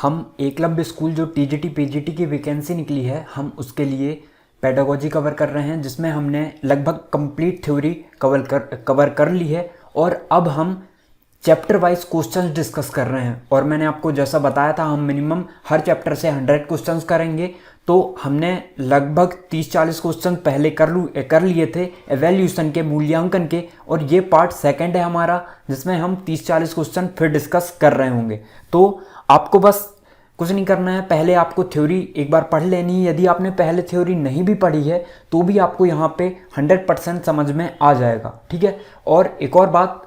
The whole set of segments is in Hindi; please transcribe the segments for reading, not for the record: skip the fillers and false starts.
हम एकलव्य स्कूल जो टीजीटी पीजीटी की वैकेंसी निकली है, हम उसके लिए पेडागोजी कवर कर रहे हैं, जिसमें हमने लगभग कंप्लीट थ्योरी कवर कर ली है और अब हम चैप्टर वाइज क्वेश्चंस डिस्कस कर रहे हैं। और मैंने आपको जैसा बताया था, हम मिनिमम हर चैप्टर से 100 क्वेश्चंस करेंगे। तो हमने लगभग 30-40 क्वेश्चन पहले कर लिए थे एवेल्यूशन के, मूल्यांकन के, और ये पार्ट सेकंड है हमारा, जिसमें हम 30-40 क्वेश्चन फिर डिस्कस कर रहे होंगे। तो आपको बस कुछ नहीं करना है, पहले आपको थ्योरी एक बार पढ़ लेनी है। यदि आपने पहले थ्योरी नहीं भी पढ़ी है तो भी आपको यहाँ पे 100% समझ में आ जाएगा, ठीक है। और एक और बात,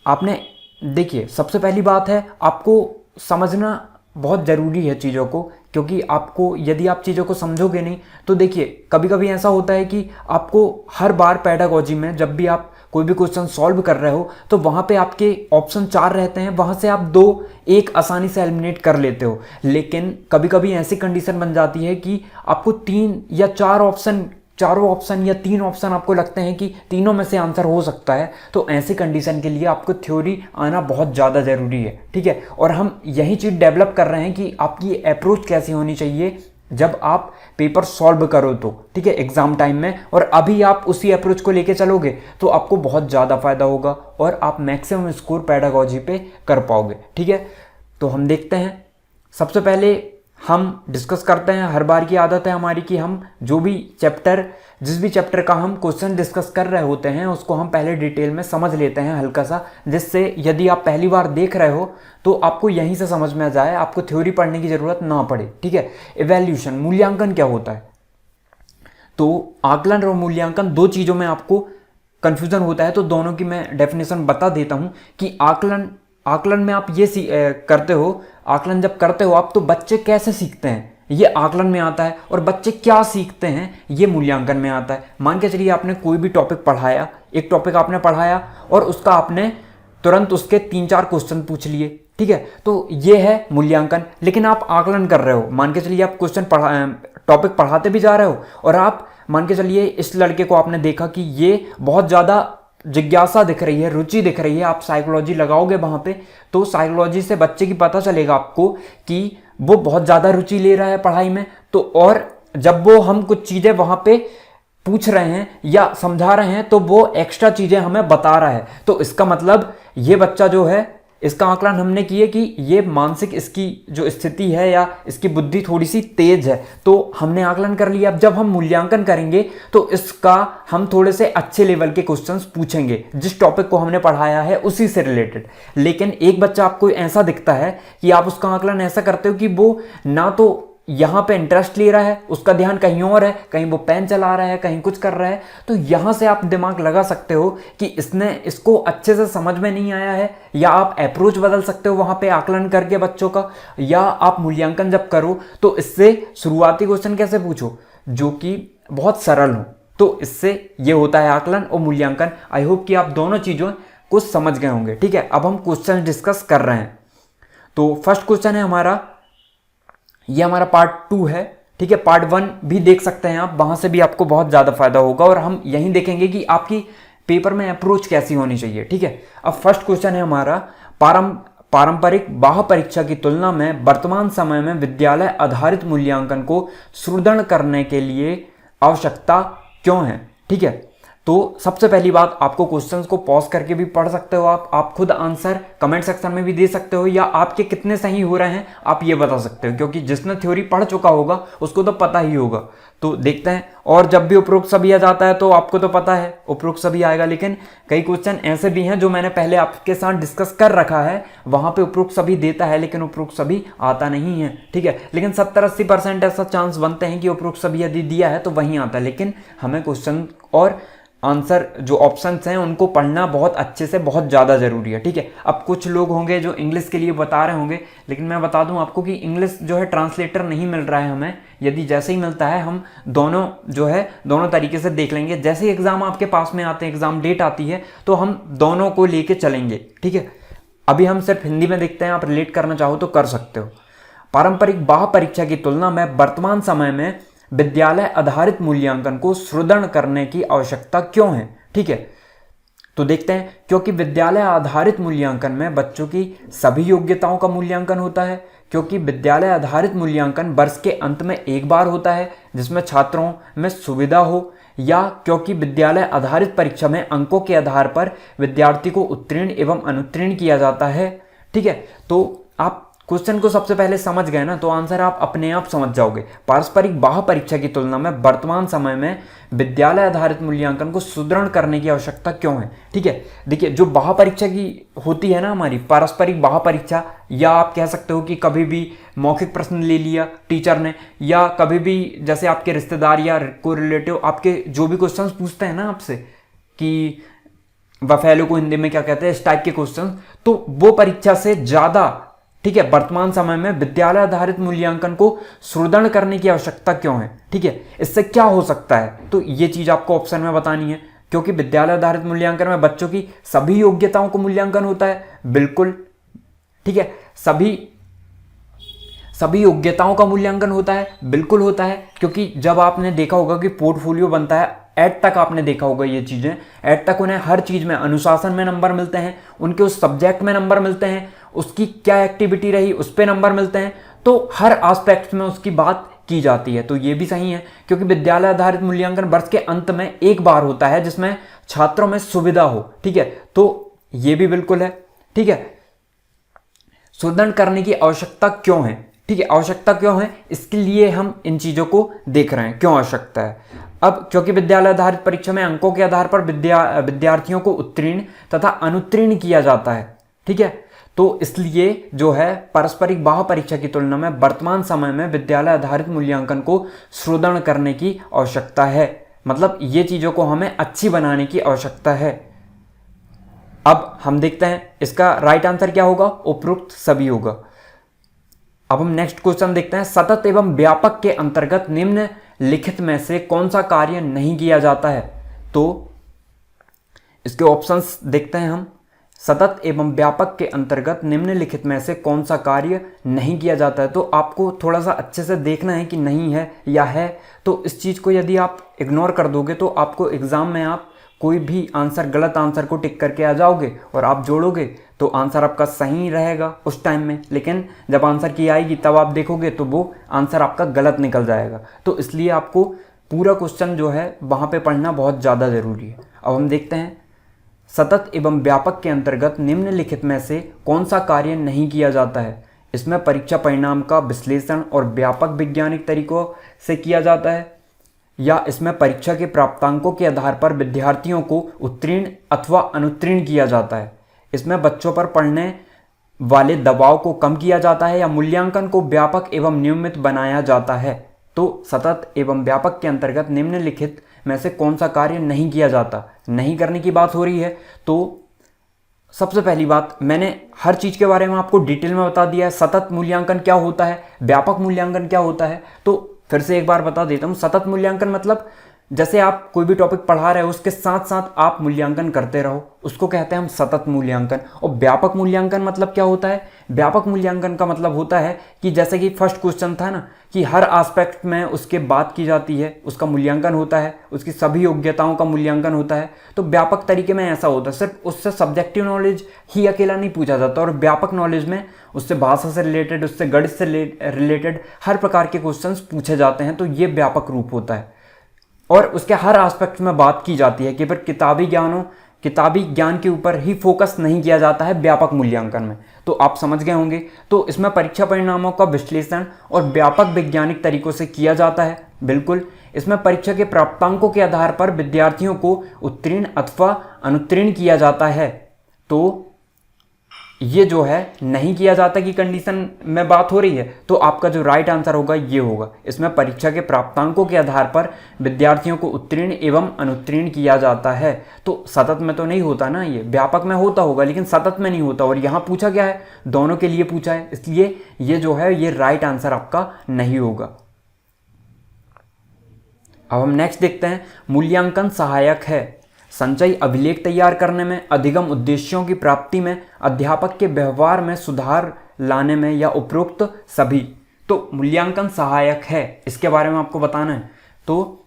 आपने देखिए, सबसे पहली बात है आपको समझना बहुत ज़रूरी है चीज़ों को, क्योंकि आपको यदि आप चीज़ों को समझोगे नहीं तो देखिए, कभी कभी ऐसा होता है कि आपको हर बार पेडागोजी में जब भी आप कोई भी क्वेश्चन सॉल्व कर रहे हो तो वहाँ पे आपके ऑप्शन 4 रहते हैं, वहाँ से आप 2-1 आसानी से एलिमिनेट कर लेते हो। लेकिन कभी कभी ऐसी कंडीशन बन जाती है कि आपको 3 या 4 ऑप्शन, चारों ऑप्शन या 3 ऑप्शन आपको लगते हैं कि तीनों में से आंसर हो सकता है। तो ऐसी कंडीशन के लिए आपको थ्योरी आना बहुत ज़्यादा ज़रूरी है, ठीक है। और हम यही चीज़ डेवलप कर रहे हैं कि आपकी अप्रोच कैसी होनी चाहिए जब आप पेपर सॉल्व करो तो, ठीक है, एग्जाम टाइम में। और अभी आप उसी अप्रोच को लेके चलोगे तो आपको बहुत ज़्यादा फायदा होगा और आप मैक्सिमम स्कोर पेडागोजी पे कर पाओगे, ठीक है। तो हम देखते हैं, सबसे पहले हम डिस्कस करते हैं। हर बार की आदत है हमारी कि हम जो भी चैप्टर, जिस भी चैप्टर का हम क्वेश्चन डिस्कस कर रहे होते हैं उसको हम पहले डिटेल में समझ लेते हैं हल्का सा, जिससे यदि आप पहली बार देख रहे हो तो आपको यहीं से समझ में आ जाए, आपको थ्योरी पढ़ने की ज़रूरत ना पड़े, ठीक है। इवैल्यूएशन, मूल्यांकन क्या होता है? तो आकलन और मूल्यांकन, दो चीज़ों में आपको कन्फ्यूज़न होता है, तो दोनों की मैं डेफिनेशन बता देता हूँ कि आकलन में आप ये करते हो, आकलन जब करते हो आप तो बच्चे कैसे सीखते हैं ये आकलन में आता है, और बच्चे क्या सीखते हैं ये मूल्यांकन में आता है। मान के चलिए आपने कोई भी टॉपिक पढ़ाया, एक टॉपिक आपने पढ़ाया और उसका आपने तुरंत उसके 3-4 क्वेश्चन पूछ लिए, ठीक है, तो ये है मूल्यांकन। लेकिन आप आकलन कर रहे हो, मान के चलिए आप टॉपिक पढ़ाते भी जा रहे हो और आप मान के चलिए इस लड़के को आपने देखा कि ये बहुत ज़्यादा जिज्ञासा दिख रही है, रुचि दिख रही है, आप साइकोलॉजी लगाओगे वहाँ पे तो साइकोलॉजी से बच्चे की पता चलेगा आपको कि वो बहुत ज़्यादा रुचि ले रहा है पढ़ाई में। तो और जब वो हम कुछ चीज़ें वहाँ पे पूछ रहे हैं या समझा रहे हैं तो वो एक्स्ट्रा चीज़ें हमें बता रहा है, तो इसका मतलब ये बच्चा जो है, इसका आकलन हमने किया कि ये मानसिक इसकी जो स्थिति है या इसकी बुद्धि थोड़ी सी तेज है, तो हमने आकलन कर लिया। अब जब हम मूल्यांकन करेंगे तो इसका हम थोड़े से अच्छे लेवल के क्वेश्चंस पूछेंगे जिस टॉपिक को हमने पढ़ाया है उसी से रिलेटेड। लेकिन एक बच्चा आपको ऐसा दिखता है कि आप उसका आकलन ऐसा करते हो कि वो ना तो यहाँ पे इंटरेस्ट ले रहा है, उसका ध्यान कहीं और है, कहीं वो पेन चला रहा है, कहीं कुछ कर रहा है, तो यहाँ से आप दिमाग लगा सकते हो कि इसको अच्छे से समझ में नहीं आया है। या आप अप्रोच बदल सकते हो वहाँ पे आकलन करके बच्चों का, या आप मूल्यांकन जब करो तो इससे शुरुआती क्वेश्चन कैसे पूछो जो कि बहुत सरल हो। तो इससे ये होता है आकलन और मूल्यांकन। आई होप कि आप दोनों चीज़ों को समझ गए होंगे, ठीक है। अब हम क्वेश्चन डिस्कस कर रहे हैं। तो फर्स्ट क्वेश्चन है हमारा, ये हमारा पार्ट 2 है, ठीक है। पार्ट 1 भी देख सकते हैं आप, वहां से भी आपको बहुत ज़्यादा फायदा होगा। और हम यही देखेंगे कि आपकी पेपर में अप्रोच कैसी होनी चाहिए, ठीक है। अब फर्स्ट क्वेश्चन है हमारा, पारंपरिक बाह्य परीक्षा की तुलना में वर्तमान समय में विद्यालय आधारित मूल्यांकन को सुदृढ़ करने के लिए आवश्यकता क्यों है, ठीक है। तो सबसे पहली बात, आपको क्वेश्चंस को पॉज करके भी पढ़ सकते हो, आप खुद आंसर कमेंट सेक्शन में भी दे सकते हो, या आपके कितने सही हो रहे हैं आप ये बता सकते हो, क्योंकि जिसने थ्योरी पढ़ चुका होगा उसको तो पता ही होगा। तो देखते हैं। और जब भी उपरोक्त सभी आ जाता है तो आपको तो पता है उपरोक्त सभी आएगा, लेकिन कई क्वेश्चन ऐसे भी हैं जो मैंने पहले आपके साथ डिस्कस कर रखा है, वहां पे उपरोक्त सभी देता है लेकिन उपरोक्त सभी आता नहीं है, ठीक है। लेकिन 70-80% ऐसा चांस बनते हैं कि उपरोक्त सभी यदि दिया है तो वहीं आता है। लेकिन हमें क्वेश्चन और आंसर जो ऑप्शंस हैं उनको पढ़ना बहुत अच्छे से बहुत ज़्यादा ज़रूरी है, ठीक है। अब कुछ लोग होंगे जो इंग्लिश के लिए बता रहे होंगे, लेकिन मैं बता दूं आपको कि इंग्लिश जो है ट्रांसलेटर नहीं मिल रहा है हमें। यदि जैसे ही मिलता है हम दोनों जो है दोनों तरीके से देख लेंगे। जैसे ही एग्ज़ाम आपके पास में आते हैं, एग्ज़ाम डेट आती है, तो हम दोनों को लेके चलेंगे, ठीक है। अभी हम सिर्फ हिंदी में देखते हैं, आप रिलेट करना चाहो तो कर सकते हो। पारंपरिक बाह्य परीक्षा की तुलना में वर्तमान समय में विद्यालय आधारित मूल्यांकन को सुदृढ़ करने की आवश्यकता क्यों है, ठीक है। तो देखते हैं, क्योंकि विद्यालय आधारित मूल्यांकन में बच्चों की सभी योग्यताओं का मूल्यांकन होता है, क्योंकि विद्यालय आधारित मूल्यांकन वर्ष के अंत में एक बार होता है जिसमें छात्रों में सुविधा हो, या क्योंकि विद्यालय आधारित परीक्षा में अंकों के आधार पर विद्यार्थी को उत्तीर्ण एवं अनुत्तीर्ण किया जाता है। ठीक है, तो आप क्वेश्चन को सबसे पहले समझ गए ना, तो आंसर आप अपने आप समझ जाओगे। पारस्परिक बाह्य परीक्षा की तुलना में वर्तमान समय में विद्यालय आधारित मूल्यांकन को सुदृढ़ करने की आवश्यकता क्यों है। ठीक है, देखिए जो बाह्य परीक्षा की होती है ना, हमारी पारस्परिक बाह्य परीक्षा, या आप कह सकते हो कि कभी भी मौखिक प्रश्न ले लिया टीचर ने, या कभी भी जैसे आपके रिश्तेदार या कोई रिलेटिव आपके जो भी क्वेश्चन पूछते हैं ना आपसे कि बफेलो को हिंदी में क्या कहते हैं, इस टाइप के क्वेश्चन, तो वो परीक्षा से ज़्यादा, ठीक है, वर्तमान समय में विद्यालय आधारित मूल्यांकन को सुदृढ़ करने की आवश्यकता क्यों है। ठीक है, इससे क्या हो सकता है, तो ये चीज़ आपको ऑप्शन में बतानी है। क्योंकि विद्यालय आधारित मूल्यांकन में बच्चों की सभी योग्यताओं को मूल्यांकन होता है, बिल्कुल। ठीक है, सभी योग्यताओं का मूल्यांकन होता है, बिल्कुल होता है। क्योंकि जब आपने देखा होगा कि पोर्टफोलियो बनता है, एड तक आपने देखा होगा ये चीज़ें, एड तक उन्हें हर चीज़ में, अनुशासन में नंबर मिलते हैं, उनके उस सब्जेक्ट में नंबर मिलते हैं, उसकी क्या एक्टिविटी रही उस पर नंबर मिलते हैं, तो हर एस्पेक्ट में उसकी बात की जाती है। तो ये भी सही है, क्योंकि विद्यालय आधारित मूल्यांकन वर्ष के अंत में एक बार होता है जिसमें छात्रों में सुविधा हो। ठीक है, तो ये भी बिल्कुल है। ठीक है, सुदृढ़ करने की आवश्यकता क्यों है। ठीक है, आवश्यकता क्यों है, इसके लिए हम इन चीज़ों को देख रहे हैं, क्यों आवश्यकता है। अब क्योंकि विद्यालय आधारित परीक्षा में अंकों के आधार पर विद्यार्थियों को उत्तीर्ण तथा अनुत्तीर्ण किया जाता है। ठीक है, तो इसलिए जो है पारस्परिक बाह्य परीक्षा की तुलना में वर्तमान समय में विद्यालय आधारित मूल्यांकन को सुदृढ़ करने की आवश्यकता है। मतलब ये चीज़ों को हमें अच्छी बनाने की आवश्यकता है। अब हम देखते हैं इसका राइट आंसर क्या होगा, उपरोक्त सभी होगा। अब हम नेक्स्ट क्वेश्चन देखते हैं, सतत एवं व्यापक के अंतर्गत निम्नलिखित में से कौन सा कार्य नहीं किया जाता है। तो इसके ऑप्शंस देखते हैं हम। सतत एवं व्यापक के अंतर्गत निम्नलिखित में से कौन सा कार्य नहीं किया जाता है, तो आपको थोड़ा सा अच्छे से देखना है कि नहीं है या है। तो इस चीज़ को यदि आप इग्नोर कर दोगे तो आपको एग्जाम में आप कोई भी आंसर, गलत आंसर को टिक करके आ जाओगे और आप जोड़ोगे तो आंसर आपका सही रहेगा उस टाइम में, लेकिन जब आंसर की आएगी तब आप देखोगे तो वो आंसर आपका गलत निकल जाएगा। तो इसलिए आपको पूरा क्वेश्चन जो है वहाँ पे पढ़ना बहुत ज़्यादा ज़रूरी है। अब हम देखते हैं, सतत एवं व्यापक के अंतर्गत निम्नलिखित में से कौन सा कार्य नहीं किया जाता है। इसमें परीक्षा परिणाम का विश्लेषण और व्यापक वैज्ञानिक तरीकों से किया जाता है, या इसमें परीक्षा के प्राप्तांकों के आधार पर विद्यार्थियों को उत्तीर्ण अथवा अनुत्तीर्ण किया जाता है। इसमें बच्चों पर पढ़ने वाले दबाव को कम किया जाता है, या मूल्यांकन को व्यापक एवं नियमित बनाया जाता है। तो सतत एवं व्यापक के अंतर्गत निम्नलिखित में से कौन सा कार्य नहीं किया जाता, नहीं करने की बात हो रही है। तो सबसे पहली बात, मैंने हर चीज़ के बारे में आपको डिटेल में बता दिया है। सतत मूल्यांकन क्या होता है, व्यापक मूल्यांकन क्या होता है, तो फिर से एक बार बता देता हूँ। सतत मूल्यांकन मतलब जैसे आप कोई भी टॉपिक पढ़ा रहे हो उसके साथ साथ आप मूल्यांकन करते रहो, उसको कहते हैं हम सतत मूल्यांकन। और व्यापक मूल्यांकन मतलब क्या होता है, व्यापक मूल्यांकन का मतलब होता है कि जैसे कि फर्स्ट क्वेश्चन था ना, कि हर एस्पेक्ट में उसके बात की जाती है, उसका मूल्यांकन होता है, उसकी सभी योग्यताओं का मूल्यांकन होता है। तो व्यापक तरीके में ऐसा होता है, सिर्फ उससे सब्जेक्टिव नॉलेज ही अकेला नहीं पूछा जाता, और व्यापक नॉलेज में उससे भाषा से रिलेटेड, उससे गणित से रिलेटेड हर प्रकार के क्वेश्चंस पूछे जाते हैं। तो ये व्यापक रूप होता है, और उसके हर एस्पेक्ट में बात की जाती है कि पर किताबी ज्ञान के ऊपर ही फोकस नहीं किया जाता है व्यापक मूल्यांकन में। तो आप समझ गए होंगे। तो इसमें परीक्षा परिणामों का विश्लेषण और व्यापक वैज्ञानिक तरीकों से किया जाता है, बिल्कुल। इसमें परीक्षा के प्राप्तांकों के आधार पर विद्यार्थियों को उत्तीर्ण अथवा अनुत्तीर्ण किया जाता है। तो ये जो है नहीं किया जाता की कंडीशन में बात हो रही है, तो आपका जो राइट आंसर होगा ये होगा। इसमें परीक्षा के प्राप्तांकों के आधार पर विद्यार्थियों को उत्तीर्ण एवं अनुत्तीर्ण किया जाता है। तो सतत में तो नहीं होता ना, ये व्यापक में होता होगा लेकिन सतत में नहीं होता। और यहाँ पूछा क्या है, दोनों के लिए पूछा है, इसलिए ये जो है ये राइट आंसर आपका नहीं होगा। अब हम नेक्स्ट देखते हैं, मूल्यांकन सहायक है संचयी अभिलेख तैयार करने में, अधिगम उद्देश्यों की प्राप्ति में, अध्यापक के व्यवहार में सुधार लाने में, या उपरोक्त सभी। तो मूल्यांकन सहायक है, इसके बारे में आपको बताना है। तो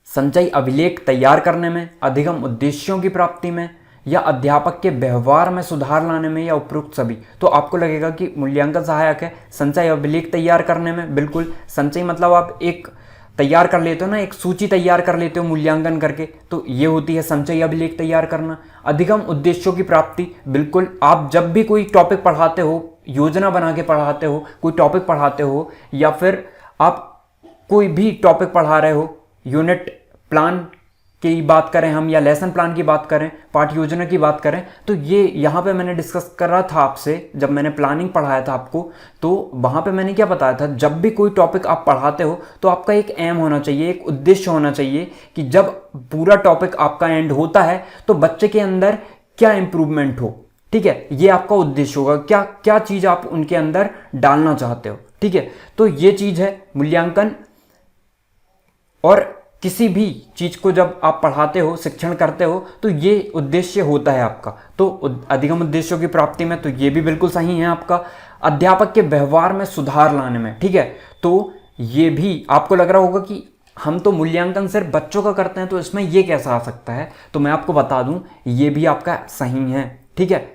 संचयी अभिलेख तैयार करने में, अधिगम उद्देश्यों की प्राप्ति में, या अध्यापक के व्यवहार में सुधार लाने में या उपरोक्त सभी। तो आपको लगेगा कि मूल्यांकन सहायक है संचय अभिलेख तैयार करने में। बिल्कुल, संचय मतलब आप एक तैयार कर लेते हो ना, एक सूची तैयार कर लेते हो मूल्यांकन करके, तो ये होती है संचय अभिलेख तैयार करना। अधिगम उद्देश्यों की प्राप्ति, बिल्कुल आप जब भी कोई टॉपिक पढ़ाते हो, योजना बना के पढ़ाते हो, कोई टॉपिक पढ़ाते हो, या फिर आप कोई भी टॉपिक पढ़ा रहे हो, यूनिट प्लान की बात करें हम या लेसन प्लान की बात करें, पाठ योजना की बात करें, तो ये यहाँ पे मैंने डिस्कस कर रहा था आपसे जब मैंने प्लानिंग पढ़ाया था आपको, तो वहाँ पे मैंने क्या बताया था, जब भी कोई टॉपिक आप पढ़ाते हो तो आपका एक एम होना चाहिए, एक उद्देश्य होना चाहिए कि जब पूरा टॉपिक आपका एंड होता है तो बच्चे के अंदर क्या इंप्रूवमेंट हो। ठीक है, ये आपका उद्देश्य होगा, क्या क्या चीज़ आप उनके अंदर डालना चाहते हो। ठीक है, तो ये चीज़ है मूल्यांकन। और किसी भी चीज़ को जब आप पढ़ाते हो, शिक्षण करते हो, तो ये उद्देश्य होता है आपका। तो अधिगम उद्देश्यों की प्राप्ति में तो ये भी बिल्कुल सही है आपका। अध्यापक के व्यवहार में सुधार लाने में, ठीक है, तो ये भी आपको लग रहा होगा कि हम तो मूल्यांकन सिर्फ बच्चों का करते हैं तो इसमें ये कैसा आ सकता है, तो मैं आपको बता दूं ये भी आपका सही है। ठीक है,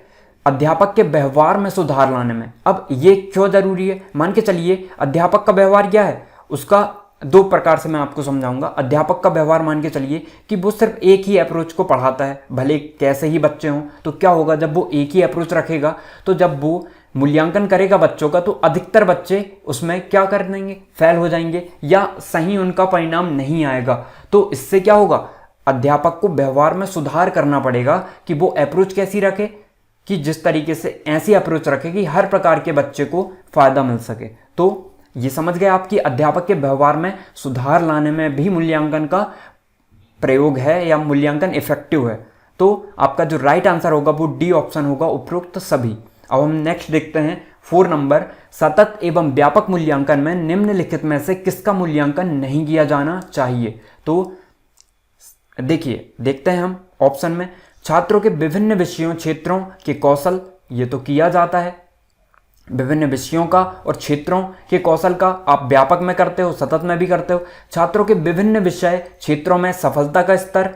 अध्यापक के व्यवहार में सुधार लाने में। अब ये क्यों जरूरी है, मान के चलिए अध्यापक का व्यवहार क्या है, उसका दो प्रकार से मैं आपको समझाऊंगा। अध्यापक का व्यवहार मान के चलिए कि वो सिर्फ एक ही अप्रोच को पढ़ाता है, भले कैसे ही बच्चे हों, तो क्या होगा जब वो एक ही अप्रोच रखेगा, तो जब वो मूल्यांकन करेगा बच्चों का तो अधिकतर बच्चे उसमें क्या कर देंगे, फेल हो जाएंगे या सही उनका परिणाम नहीं आएगा। तो इससे क्या होगा, अध्यापक को व्यवहार में सुधार करना पड़ेगा कि वो अप्रोच कैसी रखे, कि जिस तरीके से ऐसी अप्रोच रखे कि हर प्रकार के बच्चे को फायदा मिल सके। तो ये समझ गए आप कि अध्यापक के व्यवहार में सुधार लाने में भी मूल्यांकन का प्रयोग है या मूल्यांकन इफेक्टिव है। तो आपका जो राइट आंसर होगा वो डी ऑप्शन होगा, उपरोक्त सभी। अब हम नेक्स्ट देखते हैं 4 नंबर, सतत एवं व्यापक मूल्यांकन में निम्नलिखित में से किसका मूल्यांकन नहीं किया जाना चाहिए। तो देखिए, देखते हैं हम ऑप्शन में, छात्रों के विभिन्न विषयों क्षेत्रों के कौशल, ये तो किया जाता है, विभिन्न विषयों का और क्षेत्रों के कौशल का आप व्यापक में करते हो, सतत में भी करते हो। छात्रों के विभिन्न विषय क्षेत्रों में सफलता का स्तर,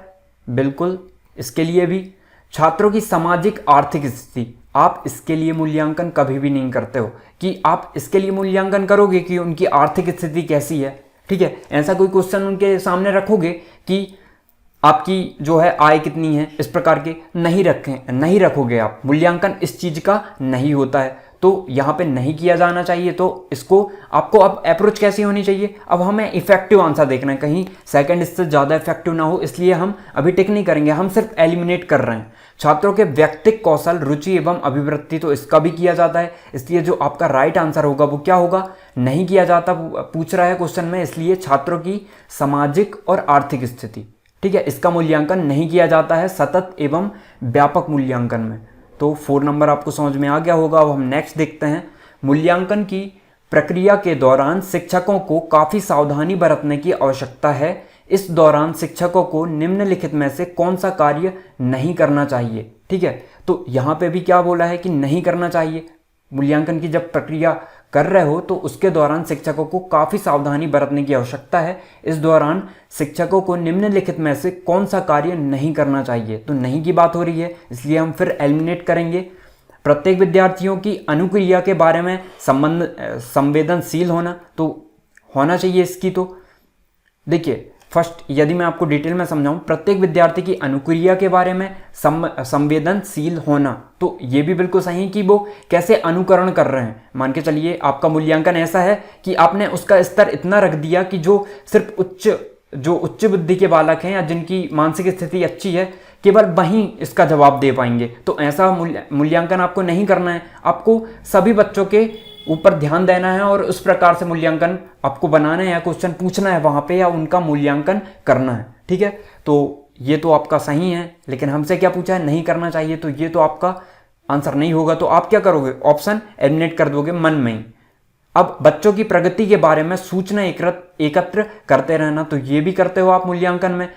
बिल्कुल इसके लिए भी। छात्रों की सामाजिक आर्थिक स्थिति, आप इसके लिए मूल्यांकन कभी भी नहीं करते हो कि आप इसके लिए मूल्यांकन करोगे कि उनकी आर्थिक स्थिति कैसी है। ठीक है, ऐसा कोई क्वेश्चन उनके सामने रखोगे कि आपकी जो है आय कितनी है, इस प्रकार के नहीं रखोगे आप। मूल्यांकन इस चीज का नहीं होता है, तो यहाँ पे नहीं किया जाना चाहिए। तो इसको आपको अब अप्रोच कैसी होनी चाहिए, अब हमें इफेक्टिव आंसर देखना है, कहीं सेकंड इससे ज़्यादा इफेक्टिव ना हो, इसलिए हम अभी टिक नहीं करेंगे, हम सिर्फ एलिमिनेट कर रहे हैं। छात्रों के व्यक्तिक कौशल, रुचि एवं अभिवृत्ति, तो इसका भी किया जाता है, इसलिए जो आपका राइट आंसर होगा वो क्या होगा, नहीं किया जाता पूछ रहा है क्वेश्चन में, इसलिए छात्रों की सामाजिक और आर्थिक स्थिति, ठीक है, इसका मूल्यांकन नहीं किया जाता है सतत एवं व्यापक मूल्यांकन में। तो 4 नंबर आपको समझ में आ गया होगा। अब हम नेक्स्ट देखते हैं, मूल्यांकन की प्रक्रिया के दौरान शिक्षकों को काफ़ी सावधानी बरतने की आवश्यकता है। इस दौरान शिक्षकों को निम्नलिखित में से कौन सा कार्य नहीं करना चाहिए। ठीक है, तो यहाँ पे भी क्या बोला है कि नहीं करना चाहिए। मूल्यांकन की जब प्रक्रिया कर रहे हो तो उसके दौरान शिक्षकों को काफ़ी सावधानी बरतने की आवश्यकता है। इस दौरान शिक्षकों को निम्नलिखित में से कौन सा कार्य नहीं करना चाहिए, तो नहीं की बात हो रही है, इसलिए हम फिर एलिमिनेट करेंगे। प्रत्येक विद्यार्थियों की अनुक्रिया के बारे में संवेदनशील होना, तो होना चाहिए इसकी। तो देखिए, फर्स्ट यदि मैं आपको डिटेल में समझाऊं, प्रत्येक विद्यार्थी की अनुक्रिया के बारे में संवेदनशील होना, तो ये भी बिल्कुल सही है कि वो कैसे अनुकरण कर रहे हैं। मान के चलिए आपका मूल्यांकन ऐसा है कि आपने उसका स्तर इतना रख दिया कि जो सिर्फ उच्च बुद्धि के बालक हैं या जिनकी मानसिक स्थिति अच्छी है, केवल वहीं इसका जवाब दे पाएंगे। तो ऐसा मूल्यांकन आपको नहीं करना है, आपको सभी बच्चों के ऊपर ध्यान देना है और उस प्रकार से मूल्यांकन आपको बनाना है या क्वेश्चन पूछना है वहाँ पे या उनका मूल्यांकन करना है। ठीक है, तो ये तो आपका सही है, लेकिन हमसे क्या पूछा है, नहीं करना चाहिए, तो ये तो आपका आंसर नहीं होगा। तो आप क्या करोगे, ऑप्शन एलिमिनेट कर दोगे मन में ही। अब बच्चों की प्रगति के बारे में सूचना एकत्र करते रहना, तो ये भी करते हो आप मूल्यांकन में।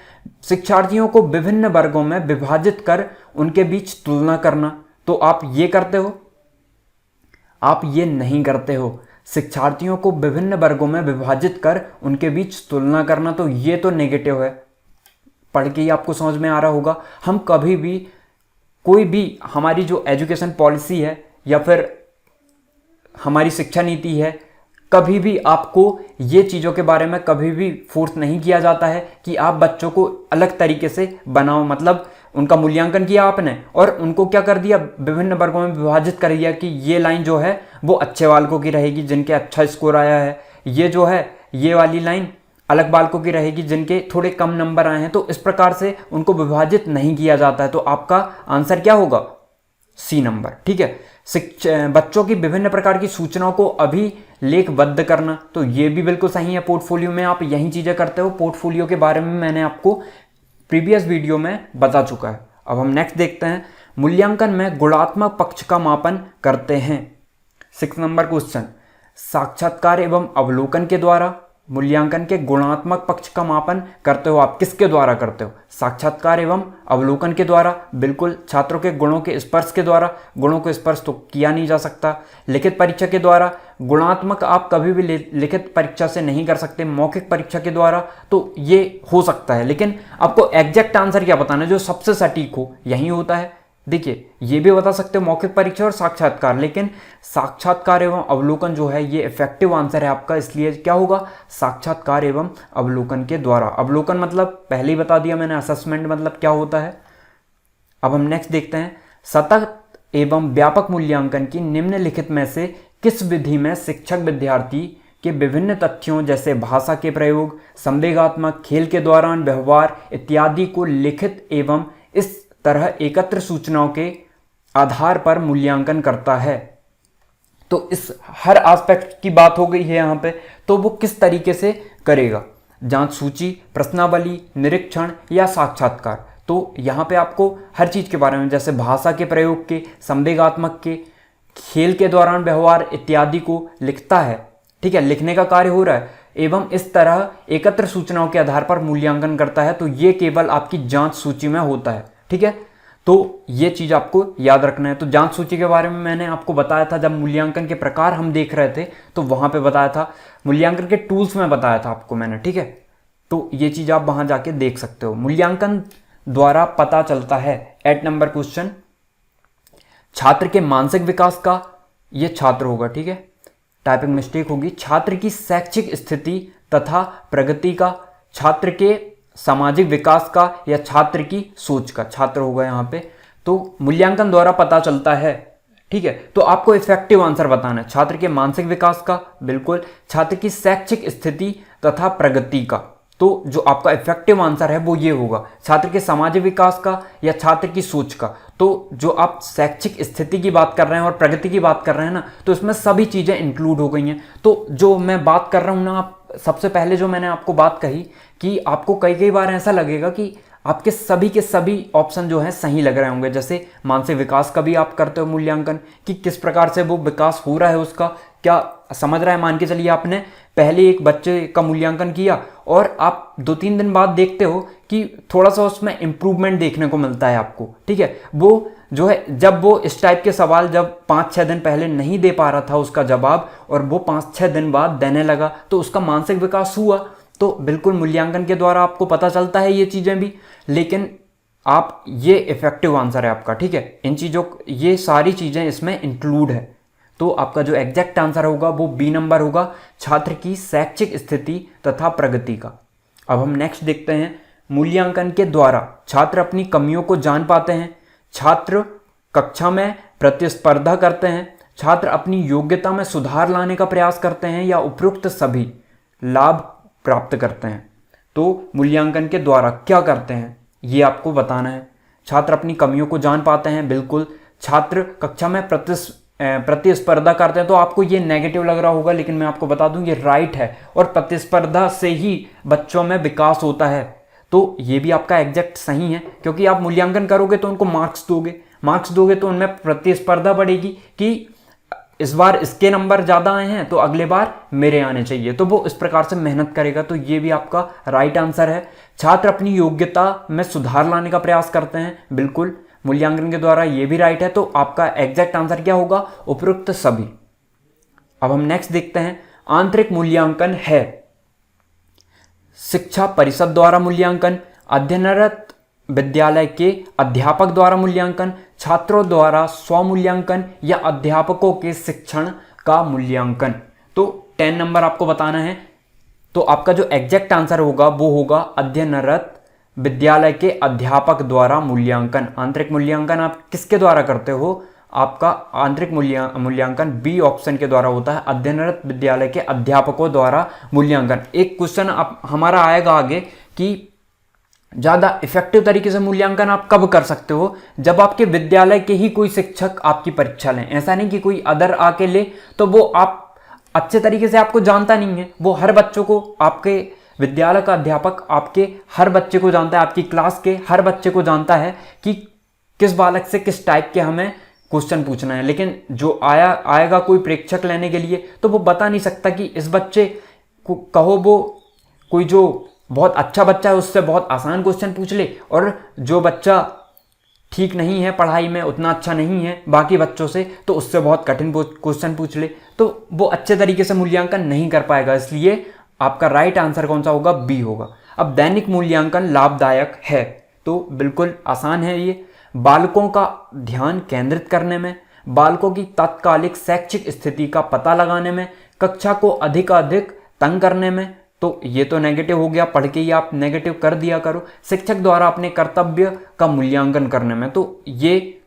शिक्षार्थियों को विभिन्न वर्गों में विभाजित कर उनके बीच तुलना करना, तो आप ये करते हो, आप ये नहीं करते हो। शिक्षार्थियों को विभिन्न वर्गों में विभाजित कर उनके बीच तुलना करना, तो ये तो नेगेटिव है, पढ़ के ही आपको समझ में आ रहा होगा। हम कभी भी कोई भी हमारी जो एजुकेशन पॉलिसी है या फिर हमारी शिक्षा नीति है, कभी भी आपको ये चीज़ों के बारे में कभी भी फोर्स नहीं किया जाता है कि आप बच्चों को अलग तरीके से बनाओ। मतलब उनका मूल्यांकन किया आपने और उनको क्या कर दिया, विभिन्न वर्गों में विभाजित कर दिया कि ये लाइन जो है वो अच्छे बालकों की रहेगी जिनके अच्छा स्कोर आया है, ये जो है ये वाली लाइन अलग बालकों की रहेगी जिनके थोड़े कम नंबर आए हैं। तो इस प्रकार से उनको विभाजित नहीं किया जाता है। तो आपका आंसर क्या होगा, सी नंबर। ठीक है। बच्चों की विभिन्न प्रकार की सूचनाओं को अभी लेखबद्ध करना, तो ये भी बिल्कुल सही है। पोर्टफोलियो में आप यही चीजें करते हो। पोर्टफोलियो के बारे में मैंने आपको प्रीवियस वीडियो में बता चुका है। अब हम नेक्स्ट देखते हैं, मूल्यांकन में गुणात्मक पक्ष का मापन करते हैं। 6 नंबर क्वेश्चन, साक्षात्कार एवं अवलोकन के द्वारा मूल्यांकन के गुणात्मक पक्ष का मापन करते हो आप। किसके द्वारा करते हो, साक्षात्कार एवं अवलोकन के द्वारा। बिल्कुल, छात्रों के गुणों के स्पर्श के द्वारा। गुणों को स्पर्श तो किया नहीं जा सकता। लिखित परीक्षा के द्वारा, गुणात्मक आप कभी भी लिखित परीक्षा से नहीं कर सकते, मौखिक परीक्षा के द्वारा तो ये हो सकता है। लेकिन आपको एग्जैक्ट आंसर क्या बताना है, जो सबसे सटीक हो, यही होता है। देखिए, ये भी बता सकते हो मौखिक परीक्षा और साक्षात्कार, लेकिन साक्षात्कार एवं अवलोकन जो है ये इफेक्टिव आंसर है आपका। इसलिए क्या होगा, साक्षात्कार एवं अवलोकन के द्वारा। अवलोकन मतलब पहले ही बता दिया मैंने, असेसमेंट मतलब क्या होता है। अब हम नेक्स्ट देखते हैं, सतत एवं व्यापक मूल्यांकन की निम्नलिखित में से किस विधि में शिक्षक विद्यार्थी के विभिन्न तथ्यों जैसे भाषा के प्रयोग, संवेगात्मक, खेल के दौरान व्यवहार इत्यादि को लिखित एवं इस तरह एकत्र सूचनाओं के आधार पर मूल्यांकन करता है। तो इस हर एस्पेक्ट की बात हो गई है यहाँ पे। तो वो किस तरीके से करेगा, जांच सूची, प्रश्नावली, निरीक्षण या साक्षात्कार। तो यहाँ पे आपको हर चीज के बारे में, जैसे भाषा के प्रयोग के, संवेगात्मक के, खेल के दौरान व्यवहार इत्यादि को लिखता है। ठीक है, लिखने का कार्य हो रहा है एवं इस तरह एकत्र सूचनाओं के आधार पर मूल्यांकन करता है। तो ये केवल आपकी जांच सूची में होता है। ठीक है, तो ये चीज आपको याद रखना है। तो जांच सूची के बारे में मैंने आपको बताया था, जब मूल्यांकन के प्रकार हम देख रहे थे तो वहां पे बताया था। मूल्यांकन के टूल्स में बताया था आपको मैंने। ठीक है, तो ये चीज आप वहां जाके देख सकते हो। मूल्यांकन द्वारा पता चलता है, 8 नंबर क्वेश्चन, छात्र के मानसिक विकास का, ये छात्र होगा। ठीक है, टाइपिंग मिस्टेक होगी। छात्र की शैक्षिक स्थिति तथा प्रगति का, छात्र के सामाजिक विकास का या छात्र की सोच का, छात्र होगा यहाँ पे। तो मूल्यांकन द्वारा पता चलता है। ठीक है, तो आपको इफेक्टिव आंसर बताना है। छात्र के मानसिक विकास का, बिल्कुल। छात्र की शैक्षिक स्थिति तथा प्रगति का, तो जो आपका इफेक्टिव आंसर है वो ये होगा। छात्र के सामाजिक विकास का या छात्र की सोच का, तो जो आप शैक्षिक स्थिति की बात कर रहे हैं और प्रगति की बात कर रहे हैं ना, तो इसमें सभी चीजें इंक्लूड हो गई हैं। तो जो मैं बात कर रहा हूं ना, आप सबसे पहले जो मैंने आपको बात कही कि आपको कई बार ऐसा लगेगा कि आपके सभी के सभी ऑप्शन जो हैं सही लग रहे होंगे। जैसे मानसिक विकास का भी आप करते हो मूल्यांकन कि किस प्रकार से वो विकास हो रहा है, उसका क्या समझ रहा है। मान के चलिए आपने पहले एक बच्चे का मूल्यांकन किया और आप 2-3 दिन बाद देखते हो कि थोड़ा सा उसमें इंप्रूवमेंट देखने को मिलता है आपको। ठीक है, वो जो है, जब वो इस टाइप के सवाल जब 5-6 दिन पहले नहीं दे पा रहा था उसका जवाब, और वो 5-6 दिन बाद देने लगा, तो उसका मानसिक विकास हुआ। तो बिल्कुल मूल्यांकन के द्वारा आपको पता चलता है ये चीजें भी। लेकिन आप, ये इफेक्टिव आंसर है आपका। ठीक है, इन चीजों, ये सारी चीजें इसमें इंक्लूड है। तो आपका जो एग्जैक्ट आंसर होगा वो बी नंबर होगा, छात्र की शैक्षिक स्थिति तथा प्रगति का। अब हम नेक्स्ट देखते हैं, मूल्यांकन के द्वारा छात्र अपनी कमियों को जान पाते हैं, छात्र कक्षा में प्रतिस्पर्धा करते हैं, छात्र अपनी योग्यता में सुधार लाने का प्रयास करते हैं या उपयुक्त सभी लाभ प्राप्त करते हैं। तो मूल्यांकन के द्वारा क्या करते हैं ये आपको बताना है। छात्र अपनी कमियों को जान पाते हैं, बिल्कुल। छात्र कक्षा में प्रतिस्पर्धा करते हैं, तो आपको ये नेगेटिव लग रहा होगा, लेकिन मैं आपको बता दूं ये राइट है। और प्रतिस्पर्धा से ही बच्चों में विकास होता है। तो ये भी आपका एग्जैक्ट सही है, क्योंकि आप मूल्यांकन करोगे तो उनको मार्क्स दोगे तो उनमें प्रतिस्पर्धा बढ़ेगी कि इस बार इसके नंबर ज्यादा आए हैं तो अगले बार मेरे आने चाहिए, तो वो इस प्रकार से मेहनत करेगा। तो ये भी आपका राइट आंसर है। छात्र अपनी योग्यता में सुधार लाने का प्रयास करते हैं, बिल्कुल, मूल्यांकन के द्वारा, ये भी राइट है। तो आपका एग्जैक्ट आंसर क्या होगा, उपयुक्त सभी। अब हम नेक्स्ट देखते हैं, आंतरिक मूल्यांकन है शिक्षा परिषद द्वारा मूल्यांकन, अध्ययनरत विद्यालय के अध्यापक द्वारा मूल्यांकन, छात्रों द्वारा स्वमूल्यांकन या अध्यापकों के शिक्षण का मूल्यांकन। तो 10 नंबर आपको बताना है। तो आपका जो एग्जैक्ट आंसर होगा वो होगा अध्ययनरत विद्यालय के अध्यापक द्वारा मूल्यांकन। आंतरिक मूल्यांकन आप किसके द्वारा करते हो? आपका आंतरिक मूल्यांकन बी ऑप्शन के द्वारा होता है, अध्ययनरत विद्यालय के अध्यापकों द्वारा मूल्यांकन। एक क्वेश्चन आप हमारा आएगा आगे कि ज़्यादा इफेक्टिव तरीके से मूल्यांकन आप कब कर सकते हो? जब आपके विद्यालय के ही कोई शिक्षक आपकी परीक्षा लें। ऐसा नहीं कि कोई अदर आके ले, तो वो आप अच्छे तरीके से आपको जानता नहीं है। वो हर बच्चों को, आपके विद्यालय का अध्यापक आपके हर बच्चे को जानता है, आपकी क्लास के हर बच्चे को जानता है कि किस बालक से किस टाइप के हमें क्वेश्चन पूछना है। लेकिन जो आएगा कोई प्रेक्षक लेने के लिए, तो वो बता नहीं सकता कि इस बच्चे को कहो वो कोई जो बहुत अच्छा बच्चा है उससे बहुत आसान क्वेश्चन पूछ ले, और जो बच्चा ठीक नहीं है पढ़ाई में, उतना अच्छा नहीं है बाकी बच्चों से, तो उससे बहुत कठिन क्वेश्चन पूछ ले, तो वो अच्छे तरीके से मूल्यांकन नहीं कर पाएगा। इसलिए आपका राइट आंसर कौन सा होगा? बी होगा। अब दैनिक मूल्यांकन लाभदायक है, तो बिल्कुल आसान है ये। बालकों का ध्यान केंद्रित करने में, बालकों की तात्कालिक शैक्षिक स्थिति का पता लगाने में, कक्षा को अधिक तंग करने में, तो ये तो नेगेटिव हो गया, पढ़ के ही आप नेगेटिव कर दिया करो। शिक्षक द्वारा अपने कर्तव्य का मूल्यांकन करने में, तो ये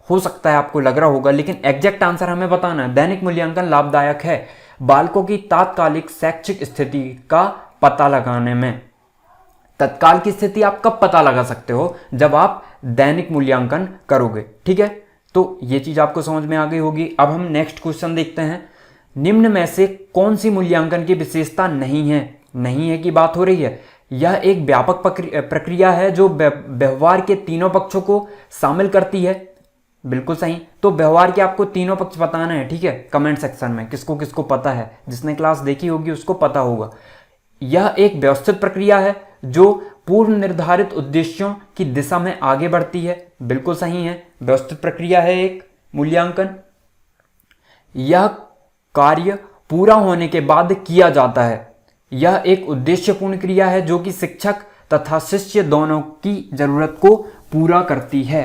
हो सकता है आपको लग रहा होगा, लेकिन एग्जैक्ट आंसर हमें बताना है। दैनिक मूल्यांकन लाभदायक है बालकों की तात्कालिक शैक्षिक स्थिति का पता लगाने में। तत्काल की स्थिति आप कब पता लगा सकते हो? जब आप दैनिक मूल्यांकन करोगे। ठीक है, तो ये चीज आपको समझ में आ गई होगी। अब हम नेक्स्ट क्वेश्चन देखते हैं। निम्न में से कौन सी मूल्यांकन की विशेषता नहीं है? नहीं है की बात हो रही है। यह एक व्यापक प्रक्रिया है जो व्यवहार के तीनों पक्षों को शामिल करती है। बिल्कुल सही। तो व्यवहार के आपको तीनों पक्ष बताना है। ठीक है, कमेंट सेक्शन में किसको किसको पता है, जिसने क्लास देखी होगी उसको पता होगा। यह एक व्यवस्थित प्रक्रिया है जो पूर्व निर्धारित उद्देश्यों की दिशा में आगे बढ़ती है। बिल्कुल सही है, व्यवस्थित प्रक्रिया है एक मूल्यांकन। यह कार्य पूरा होने के बाद किया जाता है। यह एक उद्देश्यपूर्ण क्रिया है जो कि शिक्षक तथा शिष्य दोनों की जरूरत को पूरा करती है।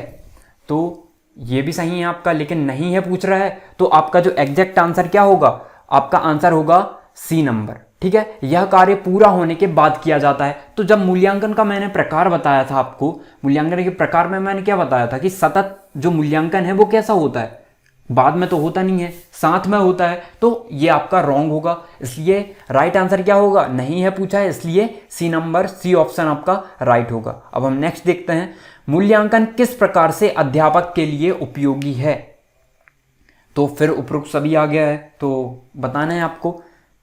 तो ये भी सही है आपका, लेकिन नहीं है पूछ रहा है, तो आपका जो एग्जैक्ट आंसर क्या होगा? आपका आंसर होगा सी नंबर। ठीक है, यह कार्य पूरा होने के बाद किया जाता है। तो जब मूल्यांकन का मैंने प्रकार बताया था आपको, मूल्यांकन के प्रकार में मैंने क्या बताया था कि सतत जो मूल्यांकन है वो कैसा होता है? बाद में तो होता नहीं है, साथ में होता है। तो ये आपका रॉन्ग होगा, इसलिए राइट आंसर क्या होगा? नहीं है पूछा है, इसलिए सी नंबर, सी ऑप्शन आपका राइट होगा। अब हम नेक्स्ट देखते हैं। मूल्यांकन किस प्रकार से अध्यापक के लिए उपयोगी है? तो फिर उपरोक्त सभी आ गया है, तो बताना है आपको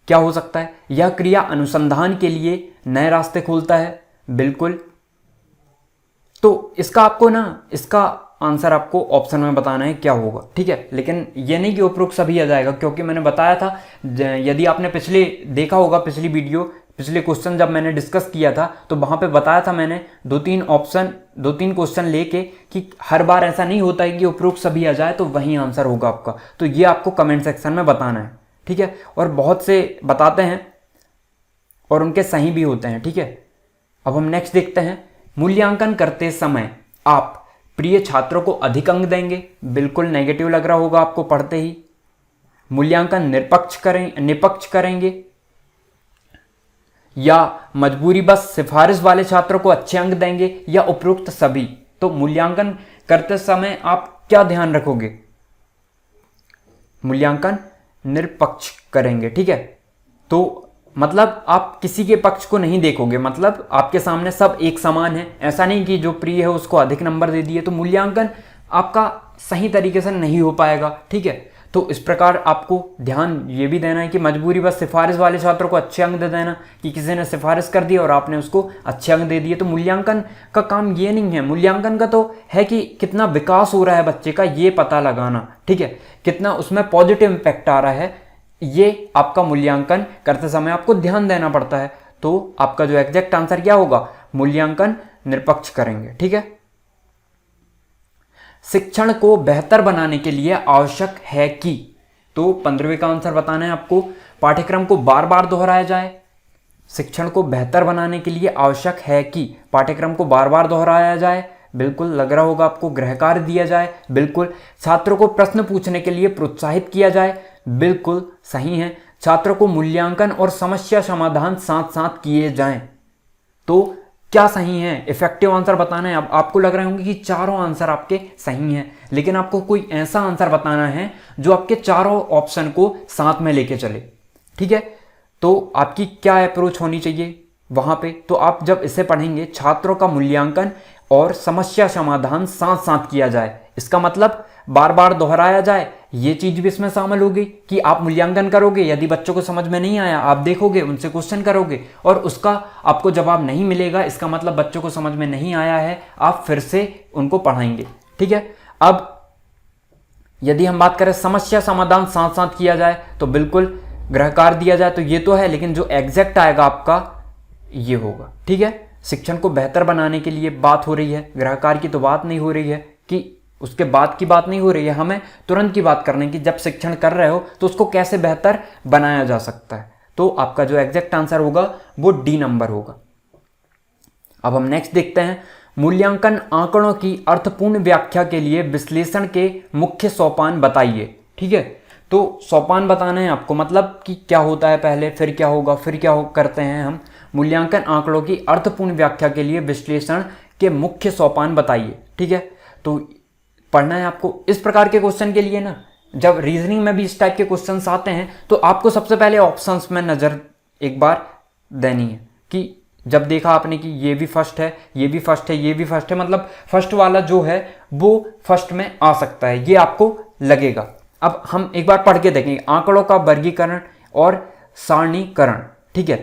क्या हो सकता है। यह क्रिया अनुसंधान के लिए नए रास्ते खोलता है। बिल्कुल, तो इसका आपको इसका आंसर आपको ऑप्शन में बताना है क्या होगा। ठीक है, लेकिन ये नहीं कि उपरोक्त सभी आ जाएगा, क्योंकि मैंने बताया था, यदि आपने पिछले देखा होगा, पिछली वीडियो, पिछले क्वेश्चन जब मैंने डिस्कस किया था, तो वहां पे बताया था मैंने दो तीन क्वेश्चन लेके कि हर बार ऐसा नहीं होता है कि उपरोक्त सभी आ जाए तो वही आंसर होगा आपका। तो ये आपको कमेंट सेक्शन में बताना है। ठीक है, और बहुत से बताते हैं और उनके सही भी होते हैं। ठीक है, अब हम नेक्स्ट देखते हैं। मूल्यांकन करते समय आप प्रिय छात्रों को अधिक अंक देंगे। बिल्कुल नेगेटिव लग रहा होगा आपको पढ़ते ही। मूल्यांकन निष्पक्ष करेंगे या मजबूरी बस सिफारिश वाले छात्रों को अच्छे अंक देंगे, या उपरोक्त सभी। तो मूल्यांकन करते समय आप क्या ध्यान रखोगे? मूल्यांकन निष्पक्ष करेंगे। ठीक है, तो मतलब आप किसी के पक्ष को नहीं देखोगे, मतलब आपके सामने सब एक समान है। ऐसा नहीं कि जो प्रिय है उसको अधिक नंबर दे दिए, तो मूल्यांकन आपका सही तरीके से नहीं हो पाएगा। ठीक है, तो इस प्रकार आपको ध्यान ये भी देना है कि मजबूरी बस सिफारिश वाले छात्रों को अच्छे अंक दे देना, कि किसी ने सिफारिश कर दी और आपने उसको अच्छे अंक दे दिए। तो मूल्यांकन का काम ये नहीं है। मूल्यांकन का तो है कि कितना विकास हो रहा है बच्चे का, ये पता लगाना। ठीक है, कितना उसमें पॉजिटिव इम्पैक्ट आ रहा है, ये आपका मूल्यांकन करते समय आपको ध्यान देना पड़ता है। तो आपका जो एग्जैक्ट आंसर क्या होगा? मूल्यांकन निष्पक्ष करेंगे। ठीक है, शिक्षण को बेहतर बनाने के लिए आवश्यक है कि, तो 15वें का आंसर बताना है आपको। पाठ्यक्रम को बार बार दोहराया जाए, शिक्षण को बेहतर बनाने के लिए आवश्यक है कि पाठ्यक्रम को बार बार दोहराया जाए, बिल्कुल लग रहा होगा आपको। गृह कार्य दिया जाए, बिल्कुल। छात्रों को प्रश्न पूछने के लिए प्रोत्साहित किया जाए, बिल्कुल सही है। छात्रों को मूल्यांकन और समस्या समाधान साथ साथ किए जाएं। तो क्या सही है, इफेक्टिव आंसर बताना है। अब आपको लग रहे होंगे कि चारों आंसर आपके सही हैं, लेकिन आपको कोई ऐसा आंसर बताना है जो आपके चारों ऑप्शन को साथ में लेके चले, ठीक है। तो आपकी क्या अप्रोच होनी चाहिए वहां पे? तो आप जब इसे पढ़ेंगे, छात्रों का मूल्यांकन और समस्या समाधान साथ साथ किया जाए, इसका मतलब बार बार दोहराया जाए, ये चीज भी इसमें शामिल होगी कि आप मूल्यांकन करोगे, यदि बच्चों को समझ में नहीं आया आप देखोगे, उनसे क्वेश्चन करोगे और उसका आपको जवाब नहीं मिलेगा, इसका मतलब बच्चों को समझ में नहीं आया है, आप फिर से उनको पढ़ाएंगे, ठीक है। अब यदि हम बात करें समस्या समाधान साथ साथ किया जाए, तो बिल्कुल गृह कार्य दिया जाए तो ये तो है, लेकिन जो एग्जैक्ट आएगा आपका ये होगा, ठीक है। शिक्षण को बेहतर बनाने के लिए बात हो रही है, गृह कार्य की तो बात नहीं हो रही है, कि उसके बाद की बात नहीं हो रही है, हमें तुरंत की बात करने की। जब शिक्षण कर रहे हो तो उसको कैसे बेहतर बनाया जा सकता है। तो आपका जो एग्जैक्ट आंसर होगा वो डी नंबर होगा। अब हम नेक्स्ट देखते हैं, मूल्यांकन आंकड़ों की अर्थपूर्ण व्याख्या के लिए विश्लेषण के मुख्य सोपान बताइए, ठीक है। तो सोपान बताना है आपको, मतलब कि क्या होता है पहले, फिर क्या होगा, फिर क्या करते हैं हम। मूल्यांकन आंकड़ों की अर्थपूर्ण व्याख्या के लिए विश्लेषण के मुख्य सोपान बताइए, ठीक है। तो पढ़ना है आपको इस प्रकार के क्वेश्चन के लिए ना, जब रीजनिंग में भी इस टाइप के क्वेश्चंस आते हैं तो आपको सबसे पहले ऑप्शंस में नजर एक बार देनी है, कि जब देखा आपने कि ये भी फर्स्ट है, ये भी फर्स्ट है, ये भी फर्स्ट है, मतलब फर्स्ट वाला जो है वो फर्स्ट में आ सकता है, ये आपको लगेगा। अब हम एक बार पढ़ के देखेंगे, आंकड़ों का वर्गीकरण और सारणीकरण, ठीक है।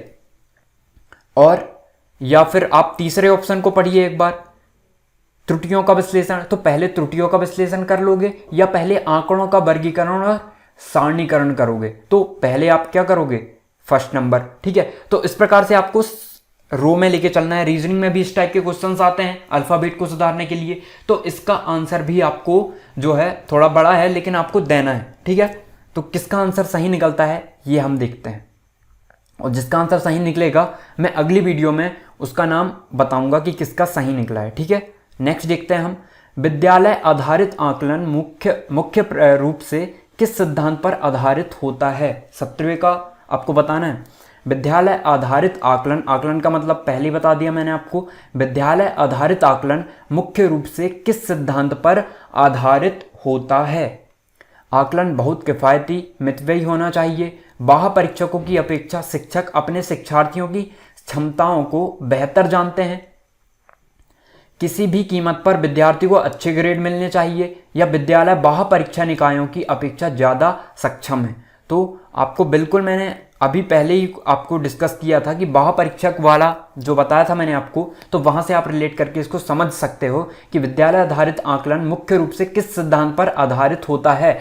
और या फिर आप तीसरे ऑप्शन को पढ़िए एक बार, त्रुटियों का विश्लेषण। तो पहले त्रुटियों का विश्लेषण कर लोगे या पहले आंकड़ों का वर्गीकरण और सारणीकरण करोगे? तो पहले आप क्या करोगे, फर्स्ट नंबर, ठीक है। तो इस प्रकार से आपको रो में लेके चलना है। रीजनिंग में भी इस टाइप के क्वेश्चंस आते हैं अल्फाबेट को सुधारने के लिए, तो इसका आंसर भी आपको जो है थोड़ा बड़ा है लेकिन आपको देना है, ठीक है। तो किसका आंसर सही निकलता है ये हम देखते हैं, और जिसका आंसर सही निकलेगा मैं अगली वीडियो में उसका नाम बताऊंगा कि किसका सही निकला है, ठीक है। नेक्स्ट देखते हैं हम, विद्यालय आधारित आकलन मुख्य रूप से किस सिद्धांत पर आधारित होता है? 17वें का आपको बताना है। विद्यालय आधारित आकलन, आकलन का मतलब पहले बता दिया मैंने आपको। विद्यालय आधारित आकलन मुख्य रूप से किस सिद्धांत पर आधारित होता है? आकलन बहुत किफायती, मितव्ययी होना चाहिए, बाह्य परीक्षकों की अपेक्षा शिक्षक अपने शिक्षार्थियों की क्षमताओं को बेहतर जानते हैं, किसी भी कीमत पर विद्यार्थी को अच्छे ग्रेड मिलने चाहिए, या विद्यालय बाह्य परीक्षा निकायों की अपेक्षा ज़्यादा सक्षम है। तो आपको बिल्कुल मैंने अभी पहले ही आपको डिस्कस किया था कि बाह्य परीक्षक वाला जो बताया था मैंने आपको, तो वहां से आप रिलेट करके इसको समझ सकते हो कि विद्यालय आधारित आकलन मुख्य रूप से किस सिद्धांत पर आधारित होता है।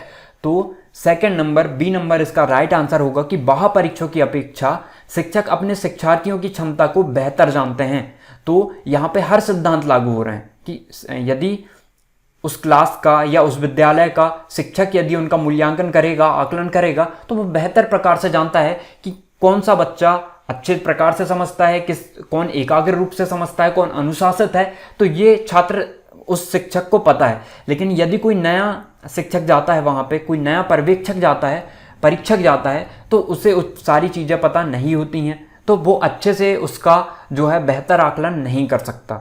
तो सेकंड नंबर, बी नंबर इसका राइट आंसर होगा कि बाह्य परीक्षकों की अपेक्षा शिक्षक अपने शिक्षार्थियों की क्षमता को बेहतर जानते हैं। तो यहाँ पे हर सिद्धांत लागू हो रहे हैं कि यदि उस क्लास का या उस विद्यालय का शिक्षक यदि उनका मूल्यांकन करेगा, आकलन करेगा, तो वो बेहतर प्रकार से जानता है कि कौन सा बच्चा अच्छे प्रकार से समझता है, कौन एकाग्र रूप से समझता है, कौन अनुशासित है। तो ये छात्र उस शिक्षक को पता है। लेकिन यदि कोई नया शिक्षक जाता है वहाँ पे, कोई नया पर्यवेक्षक जाता है, परीक्षक जाता है, तो उसे सारी चीज़ें पता नहीं होती हैं, तो वो अच्छे से उसका जो है बेहतर आकलन नहीं कर सकता।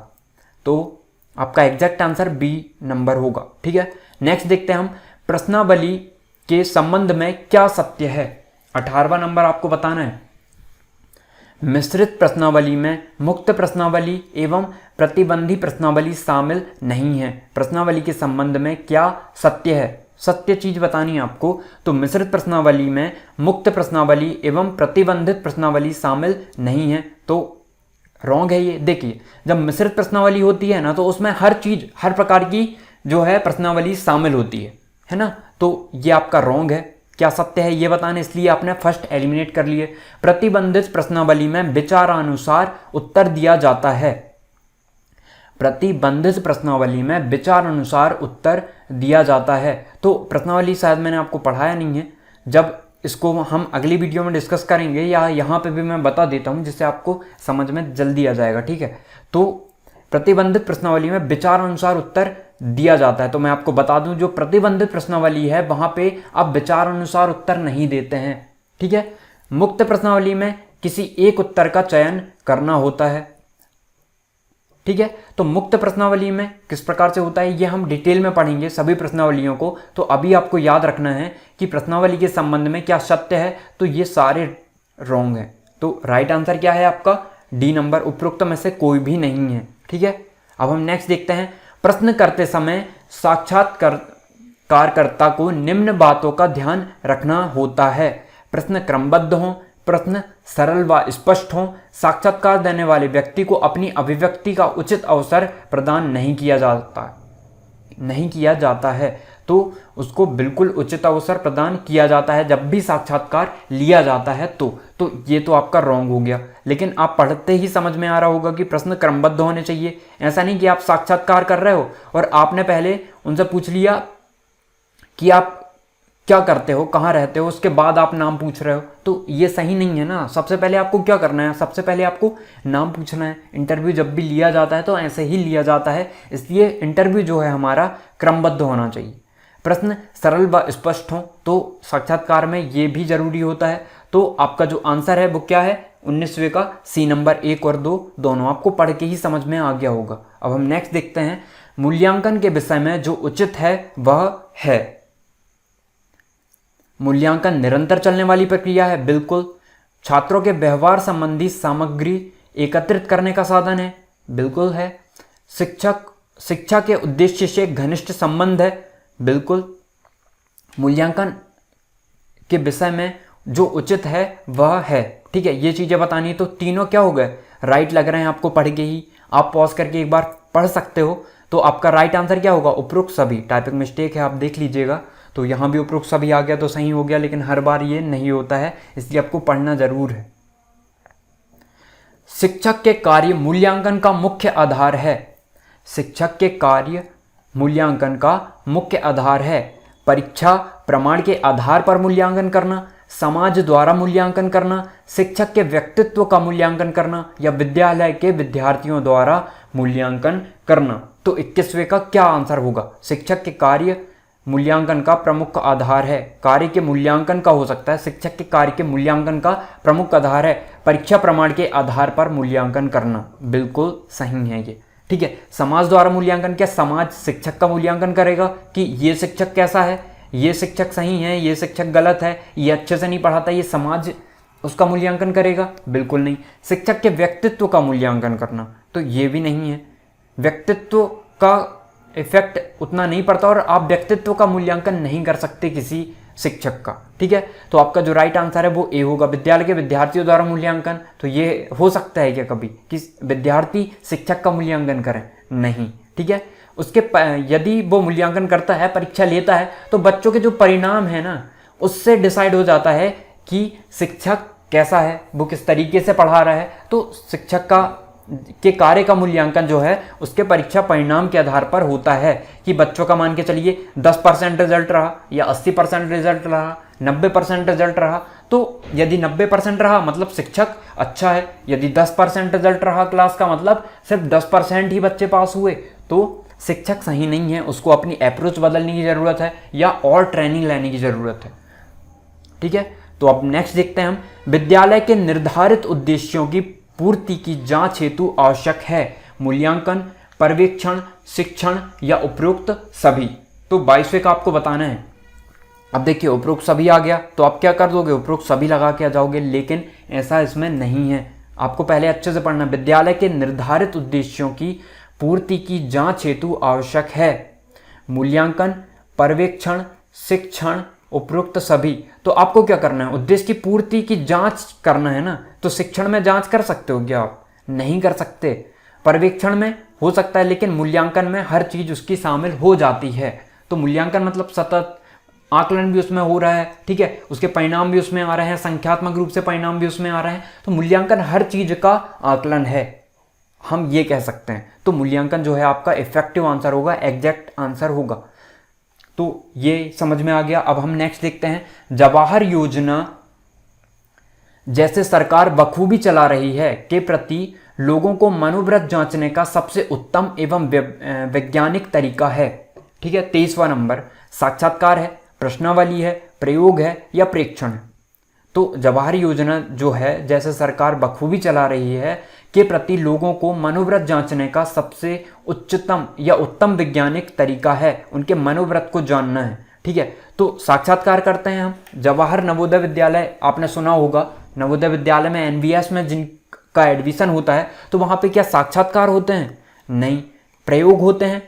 तो आपका एग्जैक्ट आंसर बी नंबर होगा, ठीक है। नेक्स्ट देखते हैं हम, प्रश्नावली के संबंध में क्या सत्य है? 18वां नंबर आपको बताना है। मिश्रित प्रश्नावली में मुक्त प्रश्नावली एवं प्रतिबंधी प्रश्नावली शामिल नहीं है। प्रश्नावली के संबंध में क्या सत्य है? सत्य चीज बतानी है आपको। तो मिश्रित प्रश्नावली में मुक्त प्रश्नावली एवं प्रतिबंधित प्रश्नावली शामिल नहीं है, तो रॉन्ग है ये। देखिए, जब मिश्रित प्रश्नावली होती है ना, तो उसमें हर चीज, हर प्रकार की जो है प्रश्नावली शामिल होती है ना। तो ये आपका रॉन्ग है। क्या सत्य है ये बताना, इसलिए आपने फर्स्ट एलिमिनेट कर लिए। प्रतिबंधित प्रश्नावली में विचारानुसार उत्तर दिया जाता है। प्रतिबंधित प्रश्नावली में विचार अनुसार उत्तर दिया जाता है। तो प्रश्नावली शायद मैंने आपको पढ़ाया नहीं है। जब इसको हम अगली वीडियो में डिस्कस करेंगे, या यहाँ पे भी मैं बता देता हूँ जिससे आपको समझ में जल्दी आ जाएगा, ठीक है। तो प्रतिबंधित प्रश्नावली में विचार अनुसार उत्तर दिया जाता है। तो मैं आपको बता दूं, जो प्रतिबंधित प्रश्नावली है वहां पे आप विचार अनुसार उत्तर नहीं देते हैं, ठीक है। मुक्त प्रश्नावली में किसी एक उत्तर का चयन करना होता है, ठीक है। तो मुक्त प्रश्नावली में किस प्रकार से होता है ये हम डिटेल में पढ़ेंगे सभी प्रश्नावलियों को। तो अभी आपको याद रखना है कि प्रश्नावली के संबंध में क्या सत्य है, तो ये सारे रॉन्ग है। तो राइट आंसर क्या है आपका? डी नंबर, उपरोक्त में से कोई भी नहीं है, ठीक है। अब हम नेक्स्ट देखते हैं। प्रश्न करते समय साक्षात्कारकर्ता को निम्न बातों का ध्यान रखना होता है। प्रश्न क्रमबद्ध हों, प्रश्न सरल व स्पष्ट हों, साक्षात्कार देने वाले व्यक्ति को अपनी अभिव्यक्ति का उचित अवसर प्रदान नहीं किया जाता है। तो उसको बिल्कुल उचित अवसर प्रदान किया जाता है जब भी साक्षात्कार लिया जाता है। तो ये तो आपका रॉन्ग हो गया। लेकिन आप पढ़ते ही समझ में आ रहा होगा कि प्रश्न क्रमबद्ध होने चाहिए। ऐसा नहीं कि आप साक्षात्कार कर रहे हो और आपने पहले उनसे पूछ लिया कि आप क्या करते हो, कहाँ रहते हो, उसके बाद आप नाम पूछ रहे हो, तो ये सही नहीं है ना। सबसे पहले आपको क्या करना है? सबसे पहले आपको नाम पूछना है। इंटरव्यू जब भी लिया जाता है तो ऐसे ही लिया जाता है, इसलिए इंटरव्यू जो है हमारा क्रमबद्ध होना चाहिए। प्रश्न सरल व स्पष्ट हो, तो साक्षात्कार में ये भी जरूरी होता है। तो आपका जो आंसर है वो क्या है? 19वें का सी नंबर 1 और 2 दोनों आपको पढ़ के ही समझ में आ गया होगा। अब हम नेक्स्ट देखते हैं। मूल्यांकन के विषय में जो उचित है वह है। मूल्यांकन निरंतर चलने वाली प्रक्रिया है, बिल्कुल। छात्रों के व्यवहार संबंधी सामग्री एकत्रित करने का साधन है, बिल्कुल है। शिक्षा के उद्देश्य से घनिष्ठ संबंध है, बिल्कुल। मूल्यांकन के विषय में जो उचित है वह है, ठीक है। ये चीजें बतानी, तो तीनों क्या हो गए? राइट लग रहे हैं आपको पढ़ के ही। आप पॉज करके एक बार पढ़ सकते हो। तो आपका राइट आंसर क्या होगा? उपरोक्त सभी। टाइपिंग मिस्टेक है, आप देख लीजिएगा। तो यहाँ भी उपरोक्त सभी आ गया तो सही हो गया, लेकिन हर बार ये नहीं होता है, इसलिए आपको पढ़ना जरूर है। शिक्षक के कार्य मूल्यांकन का मुख्य आधार है। शिक्षक के कार्य मूल्यांकन का मुख्य आधार है। परीक्षा प्रमाण के आधार पर मूल्यांकन करना, समाज द्वारा मूल्यांकन करना, शिक्षक के व्यक्तित्व का मूल्यांकन करना, या विद्यालय के विद्यार्थियों द्वारा मूल्यांकन करना। तो 21वें का क्या आंसर होगा? शिक्षक के कार्य मूल्यांकन का प्रमुख आधार है। कार्य के मूल्यांकन का हो सकता है, शिक्षक के कार्य के मूल्यांकन का प्रमुख आधार है परीक्षा प्रमाण के आधार पर मूल्यांकन करना, बिल्कुल सही है ये, ठीक है। समाज द्वारा मूल्यांकन, क्या समाज शिक्षक का मूल्यांकन करेगा कि ये शिक्षक कैसा है, ये शिक्षक सही है, ये शिक्षक गलत है, ये अच्छे से नहीं पढ़ाता, ये समाज उसका मूल्यांकन करेगा? बिल्कुल नहीं। शिक्षक के व्यक्तित्व का मूल्यांकन करना, तो ये भी नहीं है। व्यक्तित्व का इफेक्ट उतना नहीं पड़ता और आप व्यक्तित्व का मूल्यांकन नहीं कर सकते किसी शिक्षक का, ठीक है। तो आपका जो राइट आंसर है वो ए होगा। विद्यालय के विद्यार्थियों द्वारा मूल्यांकन, तो ये हो सकता है क्या कभी कि विद्यार्थी शिक्षक का मूल्यांकन करें? नहीं, ठीक है। उसके यदि वो मूल्यांकन करता है, परीक्षा लेता है, तो बच्चों के जो परिणाम है ना, उससे डिसाइड हो जाता है कि शिक्षक कैसा है, वो किस तरीके से पढ़ा रहा है। तो शिक्षक के कार्य का मूल्यांकन जो है उसके परीक्षा परिणाम के आधार पर होता है कि बच्चों का मान के चलिए 10% रिजल्ट रहा, या 80% रिजल्ट रहा, 90% रिजल्ट रहा। तो यदि 90% रहा मतलब शिक्षक अच्छा है, यदि 10% रिजल्ट रहा क्लास का मतलब सिर्फ 10% ही बच्चे पास हुए, तो शिक्षक सही नहीं है। उसको अपनी अप्रोच बदलने की ज़रूरत है या और ट्रेनिंग लेने की ज़रूरत है, ठीक है। तो अब नेक्स्ट देखते हैं हम। विद्यालय के निर्धारित उद्देश्यों की पूर्ति की जांच हेतु आवश्यक है मूल्यांकन, पर्यवेक्षण, शिक्षण या उपरोक्त सभी। तो 22वें का आपको बताना है। अब देखिए उपरोक्त सभी आ गया तो आप क्या कर दोगे? उपरोक्त सभी लगा के आ जाओगे, लेकिन ऐसा इसमें नहीं है। आपको पहले अच्छे से पढ़ना। विद्यालय के निर्धारित उद्देश्यों की पूर्ति की जांच हेतु आवश्यक है मूल्यांकन, पर्यवेक्षण, शिक्षण, उपरोक्त सभी। तो आपको क्या करना है? उद्देश्य की पूर्ति की जांच करना है ना। तो शिक्षण में जांच कर सकते हो क्या आप? नहीं कर सकते। पर्यवेक्षण में हो सकता है, लेकिन मूल्यांकन में हर चीज उसकी शामिल हो जाती है। तो मूल्यांकन मतलब सतत आकलन भी उसमें हो रहा है, ठीक है, उसके परिणाम भी उसमें आ रहे हैं, संख्यात्मक रूप से परिणाम भी उसमें आ रहे हैं। तो मूल्यांकन हर चीज का आकलन है, हम ये कह सकते हैं। तो मूल्यांकन जो है आपका इफेक्टिव आंसर होगा, एग्जैक्ट आंसर होगा। तो ये समझ में आ गया। अब हम नेक्स्ट देखते हैं, जवाहर योजना जैसे सरकार बखूबी चला रही है के प्रति लोगों को मनोव्रत जांचने का सबसे उत्तम एवं वैज्ञानिक तरीका है। ठीक है, 23वां नंबर, साक्षात्कार है, प्रश्नावली है, प्रयोग है या प्रेक्षण है। तो जवाहर योजना जो है जैसे सरकार बखूबी चला रही है के प्रति लोगों को मनोव्रत जांचने का सबसे उच्चतम या उत्तम वैज्ञानिक तरीका है, उनके मनोव्रत को जानना है। ठीक है, तो साक्षात्कार करते हैं हम। जवाहर नवोदय विद्यालय आपने सुना होगा, नवोदय विद्यालय में एनवीएस में जिनका एडमिशन होता है तो वहाँ पे क्या साक्षात्कार होते हैं? नहीं। प्रयोग होते हैं,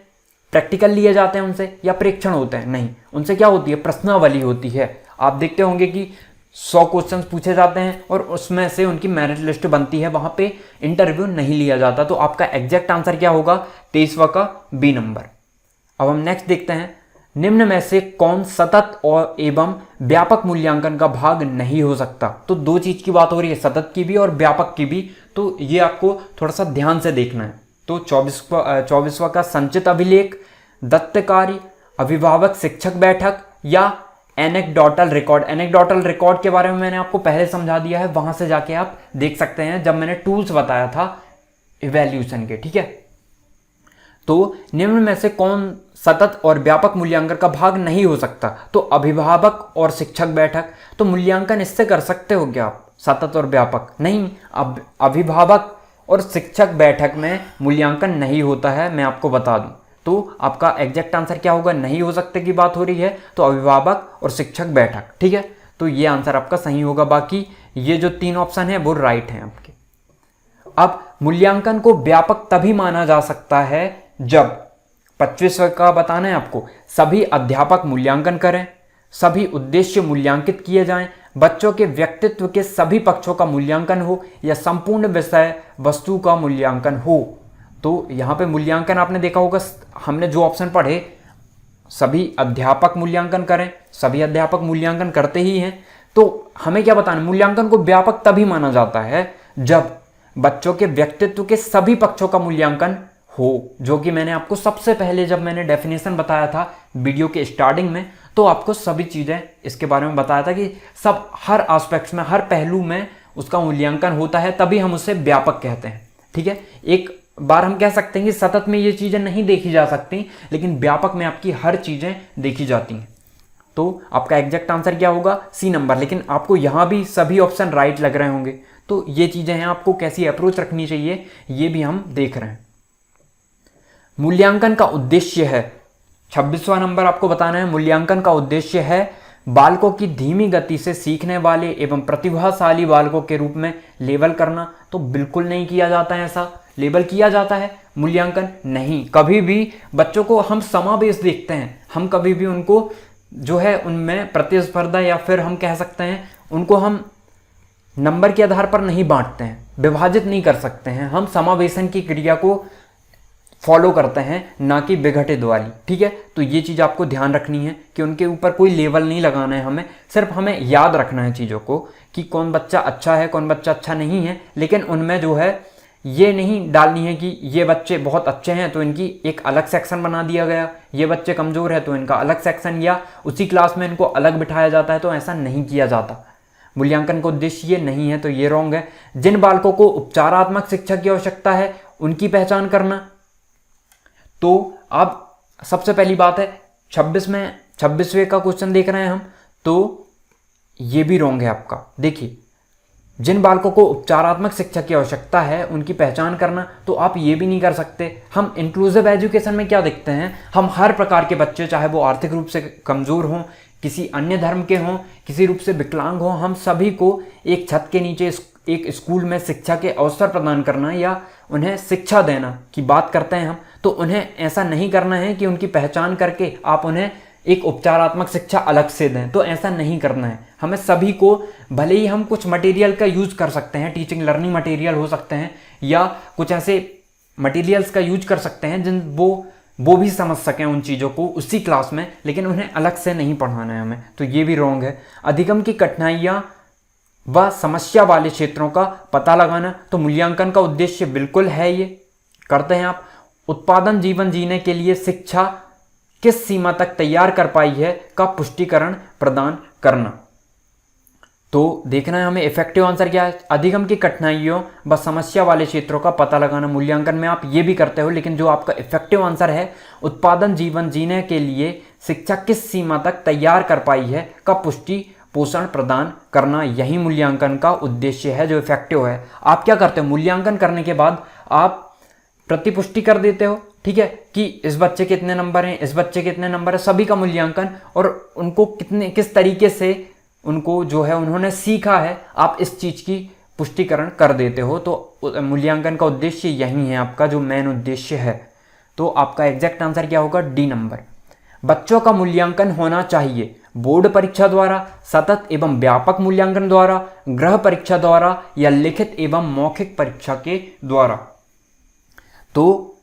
प्रैक्टिकल लिए जाते हैं उनसे, या प्रेक्षण होते हैं? नहीं, उनसे क्या होती है? प्रश्नावली होती है। आप देखते होंगे कि 100 क्वेश्चंस पूछे जाते हैं और उसमें से उनकी मेरिट लिस्ट बनती है, वहाँ पे इंटरव्यू नहीं लिया जाता। तो आपका एग्जैक्ट आंसर क्या होगा? 23वां का बी नंबर। अब हम नेक्स्ट देखते हैं, निम्न में से कौन सतत और एवं व्यापक मूल्यांकन का भाग नहीं हो सकता? तो दो चीज की बात हो रही है, सतत की भी और व्यापक की भी, तो ये आपको थोड़ा सा ध्यान से देखना है। तो 24वां का संचित अभिलेख, दत्त कार्य, अभिभावक शिक्षक बैठक या एनेक्डोटल रिकॉर्ड। एनेक्डोटल रिकॉर्ड के बारे में मैंने आपको पहले समझा दिया है, वहां से जाके आप देख सकते हैं जब मैंने टूल्स बताया था इवैल्यूएशन के। ठीक है, तो निम्न में से कौन सतत और व्यापक मूल्यांकन का भाग नहीं हो सकता? तो अभिभावक और शिक्षक बैठक। तो मूल्यांकन इससे कर सकते हो क्या आप, सतत और व्यापक? नहीं, अब अभिभावक और शिक्षक बैठक में मूल्यांकन नहीं होता है, मैं आपको बता दूं। तो आपका एग्जैक्ट आंसर क्या होगा? नहीं हो सकते की बात हो रही है तो अभिभावक और शिक्षक बैठक। ठीक है, तो ये आंसर आपका सही होगा। बाकी ये जो 3 ऑप्शन है वो राइट हैं आपके। अब मूल्यांकन को व्यापक तभी माना जा सकता है जब 25वें का बताना है आपको, सभी अध्यापक मूल्यांकन करें, सभी उद्देश्य मूल्यांकित किए जाएं, बच्चों के व्यक्तित्व के सभी पक्षों का मूल्यांकन हो या संपूर्ण विषय वस्तु का मूल्यांकन हो। तो यहाँ पे मूल्यांकन आपने देखा होगा, हमने जो ऑप्शन पढ़े, सभी अध्यापक मूल्यांकन करें, सभी अध्यापक मूल्यांकन करते ही हैं। तो हमें क्या बताना, मूल्यांकन को व्यापक तभी माना जाता है जब बच्चों के व्यक्तित्व के सभी पक्षों का मूल्यांकन हो, जो कि मैंने आपको सबसे पहले जब मैंने डेफिनेशन बताया था वीडियो के स्टार्टिंग में, तो आपको सभी चीज़ें इसके बारे में बताया था कि सब हर एस्पेक्ट्स में, हर पहलू में उसका मूल्यांकन होता है, तभी हम उसे व्यापक कहते हैं। ठीक है, एक बार हम कह सकते हैं कि सतत में ये चीज़ें नहीं देखी जा सकती, लेकिन व्यापक में आपकी हर चीज़ें देखी जाती हैं। तो आपका एग्जैक्ट आंसर क्या होगा? C number. लेकिन आपको यहाँ भी सभी ऑप्शन राइट लग रहे होंगे, तो ये चीज़ें हैं, आपको कैसी अप्रोच रखनी चाहिए ये भी हम देख रहे हैं। मूल्यांकन का उद्देश्य है, 26वां नंबर आपको बताना है, मूल्यांकन का उद्देश्य है बालकों की धीमी गति से सीखने वाले एवं प्रतिभाशाली बालकों के रूप में लेबल करना। तो बिल्कुल नहीं किया जाता है ऐसा। लेबल किया जाता है, मूल्यांकन नहीं। कभी भी बच्चों को हम समावेश देखते हैं, हम कभी भी उनको जो है उनमें प्रतिस्पर्धा या फिर हम कह सकते हैं उनको हम नंबर के आधार पर नहीं बांटते हैं, विभाजित नहीं कर सकते हैं। हम समावेशन की क्रिया को फॉलो करते हैं, ना कि विघटित वाली। ठीक है, तो ये चीज़ आपको ध्यान रखनी है कि उनके ऊपर कोई लेवल नहीं लगाना है हमें, सिर्फ हमें याद रखना है चीज़ों को कि कौन बच्चा अच्छा है, कौन बच्चा अच्छा नहीं है। लेकिन उनमें जो है ये नहीं डालनी है कि ये बच्चे बहुत अच्छे हैं तो इनकी एक अलग सेक्शन बना दिया गया, ये बच्चे कमज़ोर है तो इनका अलग सेक्शन, या उसी क्लास में इनको अलग बिठाया जाता है। तो ऐसा नहीं किया जाता। मूल्यांकन का उद्देश्य ये नहीं है, तो ये रॉन्ग है। जिन बालकों को उपचारात्मक शिक्षा की आवश्यकता है उनकी पहचान करना। तो अब सबसे पहली बात है 26वें का क्वेश्चन देख रहे हैं हम, तो ये भी रॉन्ग है आपका। देखिए, जिन बालकों को उपचारात्मक शिक्षा की आवश्यकता है उनकी पहचान करना, तो आप ये भी नहीं कर सकते। हम इंक्लूसिव एजुकेशन में क्या देखते हैं, हम हर प्रकार के बच्चे, चाहे वो आर्थिक रूप से कमज़ोर हों, किसी अन्य धर्म के हों, किसी रूप से विकलांग हों, हम सभी को एक छत के नीचे एक स्कूल में शिक्षा के अवसर प्रदान करना या उन्हें शिक्षा देना की बात करते हैं हम। तो उन्हें ऐसा नहीं करना है कि उनकी पहचान करके आप उन्हें एक उपचारात्मक शिक्षा अलग से दें, तो ऐसा नहीं करना है। हमें सभी को, भले ही हम कुछ मटेरियल का यूज कर सकते हैं, टीचिंग लर्निंग मटेरियल हो सकते हैं, या कुछ ऐसे मटेरियल्स का यूज कर सकते हैं जिन वो भी समझ सकें उन चीज़ों को उसी क्लास में, लेकिन उन्हें अलग से नहीं पढ़ाना है हमें। तो ये भी रॉन्ग है। अधिगम की कठिनाइयाँ व समस्या वाले क्षेत्रों का पता लगाना, तो मूल्यांकन का उद्देश्य बिल्कुल है, ये करते हैं आप। उत्पादन जीवन जीने के लिए शिक्षा किस सीमा तक तैयार कर पाई है का पुष्टिकरण प्रदान करना। तो देखना है हमें इफेक्टिव आंसर क्या है। अधिगम की कठिनाइयों व समस्या वाले क्षेत्रों का पता लगाना। मूल्यांकन में आप ये भी करते हो, लेकिन जो आपका इफेक्टिव आंसर है उत्पादन जीवन जीने के लिए शिक्षा किस सीमा तक तैयार कर पाई है का पुष्टि पोषण प्रदान करना, यही मूल्यांकन का उद्देश्य है जो इफेक्टिव है। आप क्या करते हो, मूल्यांकन करने के बाद आप प्रतिपुष्टि कर देते हो, ठीक है, कि इस बच्चे के इतने नंबर हैं, इस बच्चे के इतने नंबर है, सभी का मूल्यांकन और उनको किस तरीके से उनको जो है उन्होंने सीखा है, आप इस चीज की पुष्टिकरण कर देते हो। तो मूल्यांकन का उद्देश्य यही है, आपका जो मेन उद्देश्य है। तो आपका एग्जैक्ट आंसर क्या होगा, डी नंबर। बच्चों का मूल्यांकन होना चाहिए बोर्ड परीक्षा द्वारा, सतत एवं व्यापक मूल्यांकन द्वारा, गृह परीक्षा द्वारा या लिखित एवं मौखिक परीक्षा के द्वारा। तो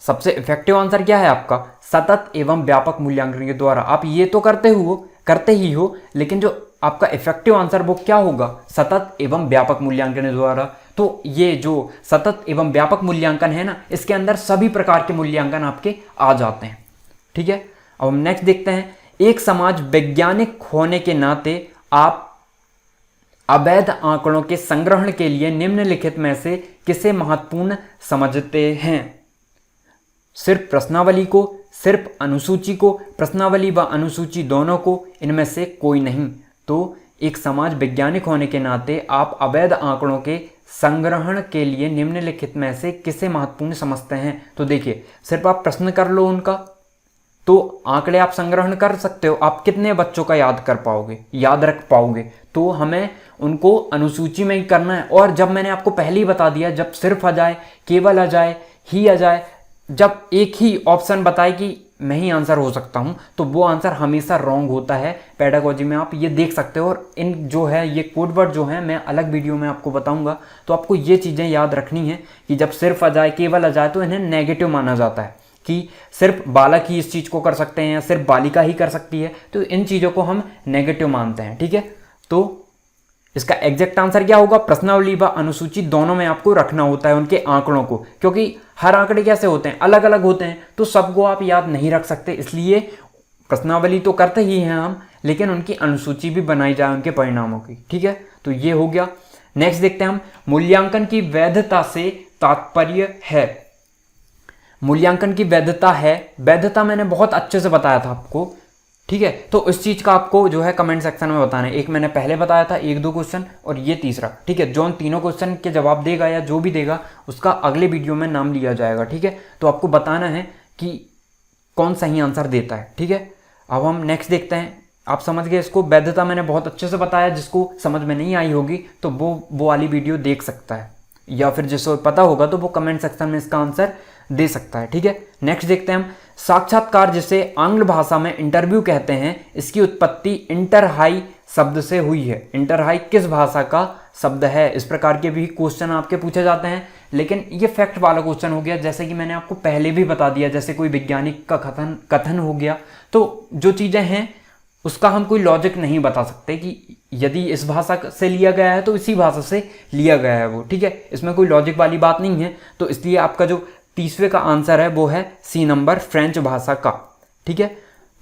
सबसे इफेक्टिव आंसर क्या है आपका, सतत एवं व्यापक मूल्यांकन के द्वारा। आप ये तो करते ही हो, लेकिन जो आपका इफेक्टिव आंसर वो क्या होगा, सतत एवं व्यापक मूल्यांकन के द्वारा। तो ये जो सतत एवं व्यापक मूल्यांकन है ना, इसके अंदर सभी प्रकार के मूल्यांकन आपके आ जाते हैं, ठीक है। अब हम नेक्स्ट देखते हैं, एक समाज वैज्ञानिक होने के नाते आप अवैध आंकड़ों के संग्रहण के लिए निम्नलिखित में से किसे महत्वपूर्ण समझते हैं। सिर्फ प्रश्नावली को, सिर्फ अनुसूची को, प्रश्नावली व अनुसूची दोनों को, इनमें से कोई नहीं। तो एक समाज वैज्ञानिक होने के नाते आप अवैध आंकड़ों के संग्रहण के लिए निम्नलिखित में से किसे महत्वपूर्ण समझते हैं। तो देखिए, सिर्फ आप प्रश्न कर लो उनका, तो आंकड़े आप संग्रहण कर सकते हो। आप कितने बच्चों का याद कर पाओगे, याद रख पाओगे, तो हमें उनको अनुसूची में ही करना है। और जब मैंने आपको पहले ही बता दिया, जब सिर्फ आ जाए, केवल आ जाए, ही आ जाए, जब एक ही ऑप्शन बताए कि मैं ही आंसर हो सकता हूं, तो वो आंसर हमेशा रॉन्ग होता है पेडागोजी में। आप ये देख सकते हो। और इन जो है ये कोड वर्ड जो है मैं अलग वीडियो में आपको बताऊंगा। तो आपको ये चीज़ें याद रखनी है कि जब सिर्फ आ जाए, केवल आ जाए, तो इन्हें नेगेटिव माना जाता है कि सिर्फ बालक ही इस चीज़ को कर सकते हैं या सिर्फ बालिका ही कर सकती है। तो इन चीज़ों को हम नेगेटिव मानते हैं, ठीक है। तो इसका एग्जैक्ट आंसर क्या होगा, प्रश्नावली व अनुसूची दोनों में आपको रखना होता है उनके आंकड़ों को, क्योंकि हर आंकड़े कैसे होते हैं, अलग अलग होते हैं, तो सबको आप याद नहीं रख सकते। इसलिए प्रश्नावली तो करते ही हैं हम, लेकिन उनकी अनुसूची भी बनाई जाए उनके परिणामों की, ठीक है। तो ये हो गया। नेक्स्ट देखते हैं हम, मूल्यांकन की वैधता से तात्पर्य है। मूल्यांकन की वैधता है, वैधता मैंने बहुत अच्छे से बताया था आपको, ठीक है। तो इस चीज का आपको जो है कमेंट सेक्शन में बताना है। एक मैंने पहले बताया था, 1-2 क्वेश्चन, और ये तीसरा, ठीक है। जो तीनों क्वेश्चन के जवाब देगा या जो भी देगा उसका अगले वीडियो में नाम लिया जाएगा, ठीक है। तो आपको बताना है कि कौन सही आंसर देता है, ठीक है। अब हम नेक्स्ट देखते हैं। आप समझ गए इसको, वैधता मैंने बहुत अच्छे से बताया। जिसको समझ में नहीं आई होगी तो वो वाली वीडियो देख सकता है, या फिर जिसको पता होगा तो वो कमेंट सेक्शन में इसका आंसर दे सकता है, ठीक है। नेक्स्ट देखते हैं हम, साक्षात्कार जिसे आंग्ल भाषा में इंटरव्यू कहते हैं, इसकी उत्पत्ति इंटर हाई शब्द से हुई है। इंटर हाई किस भाषा का शब्द है। इस प्रकार के भी क्वेश्चन आपके पूछे जाते हैं, लेकिन ये फैक्ट वाला क्वेश्चन हो गया, जैसे कि मैंने आपको पहले भी बता दिया। जैसे कोई वैज्ञानिक का कथन हो गया, तो जो चीज़ें हैं उसका हम कोई लॉजिक नहीं बता सकते कि यदि इस भाषा से लिया गया है तो इसी भाषा से लिया गया है वो, ठीक है। इसमें कोई लॉजिक वाली बात नहीं है। तो इसलिए आपका जो तीसरे का आंसर है वो है सी नंबर, फ्रेंच भाषा का, ठीक है।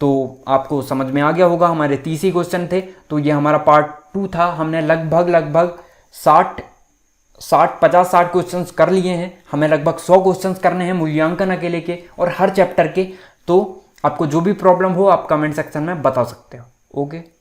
तो आपको समझ में आ गया होगा। हमारे 30 ही क्वेश्चन थे, तो ये हमारा पार्ट 2 था। हमने लगभग 50-60 क्वेश्चन कर लिए हैं। हमें लगभग 100 क्वेश्चन करने हैं मूल्यांकन अकेले के और हर चैप्टर के। तो आपको जो भी प्रॉब्लम हो आप कमेंट सेक्शन में बता सकते हो। ओके।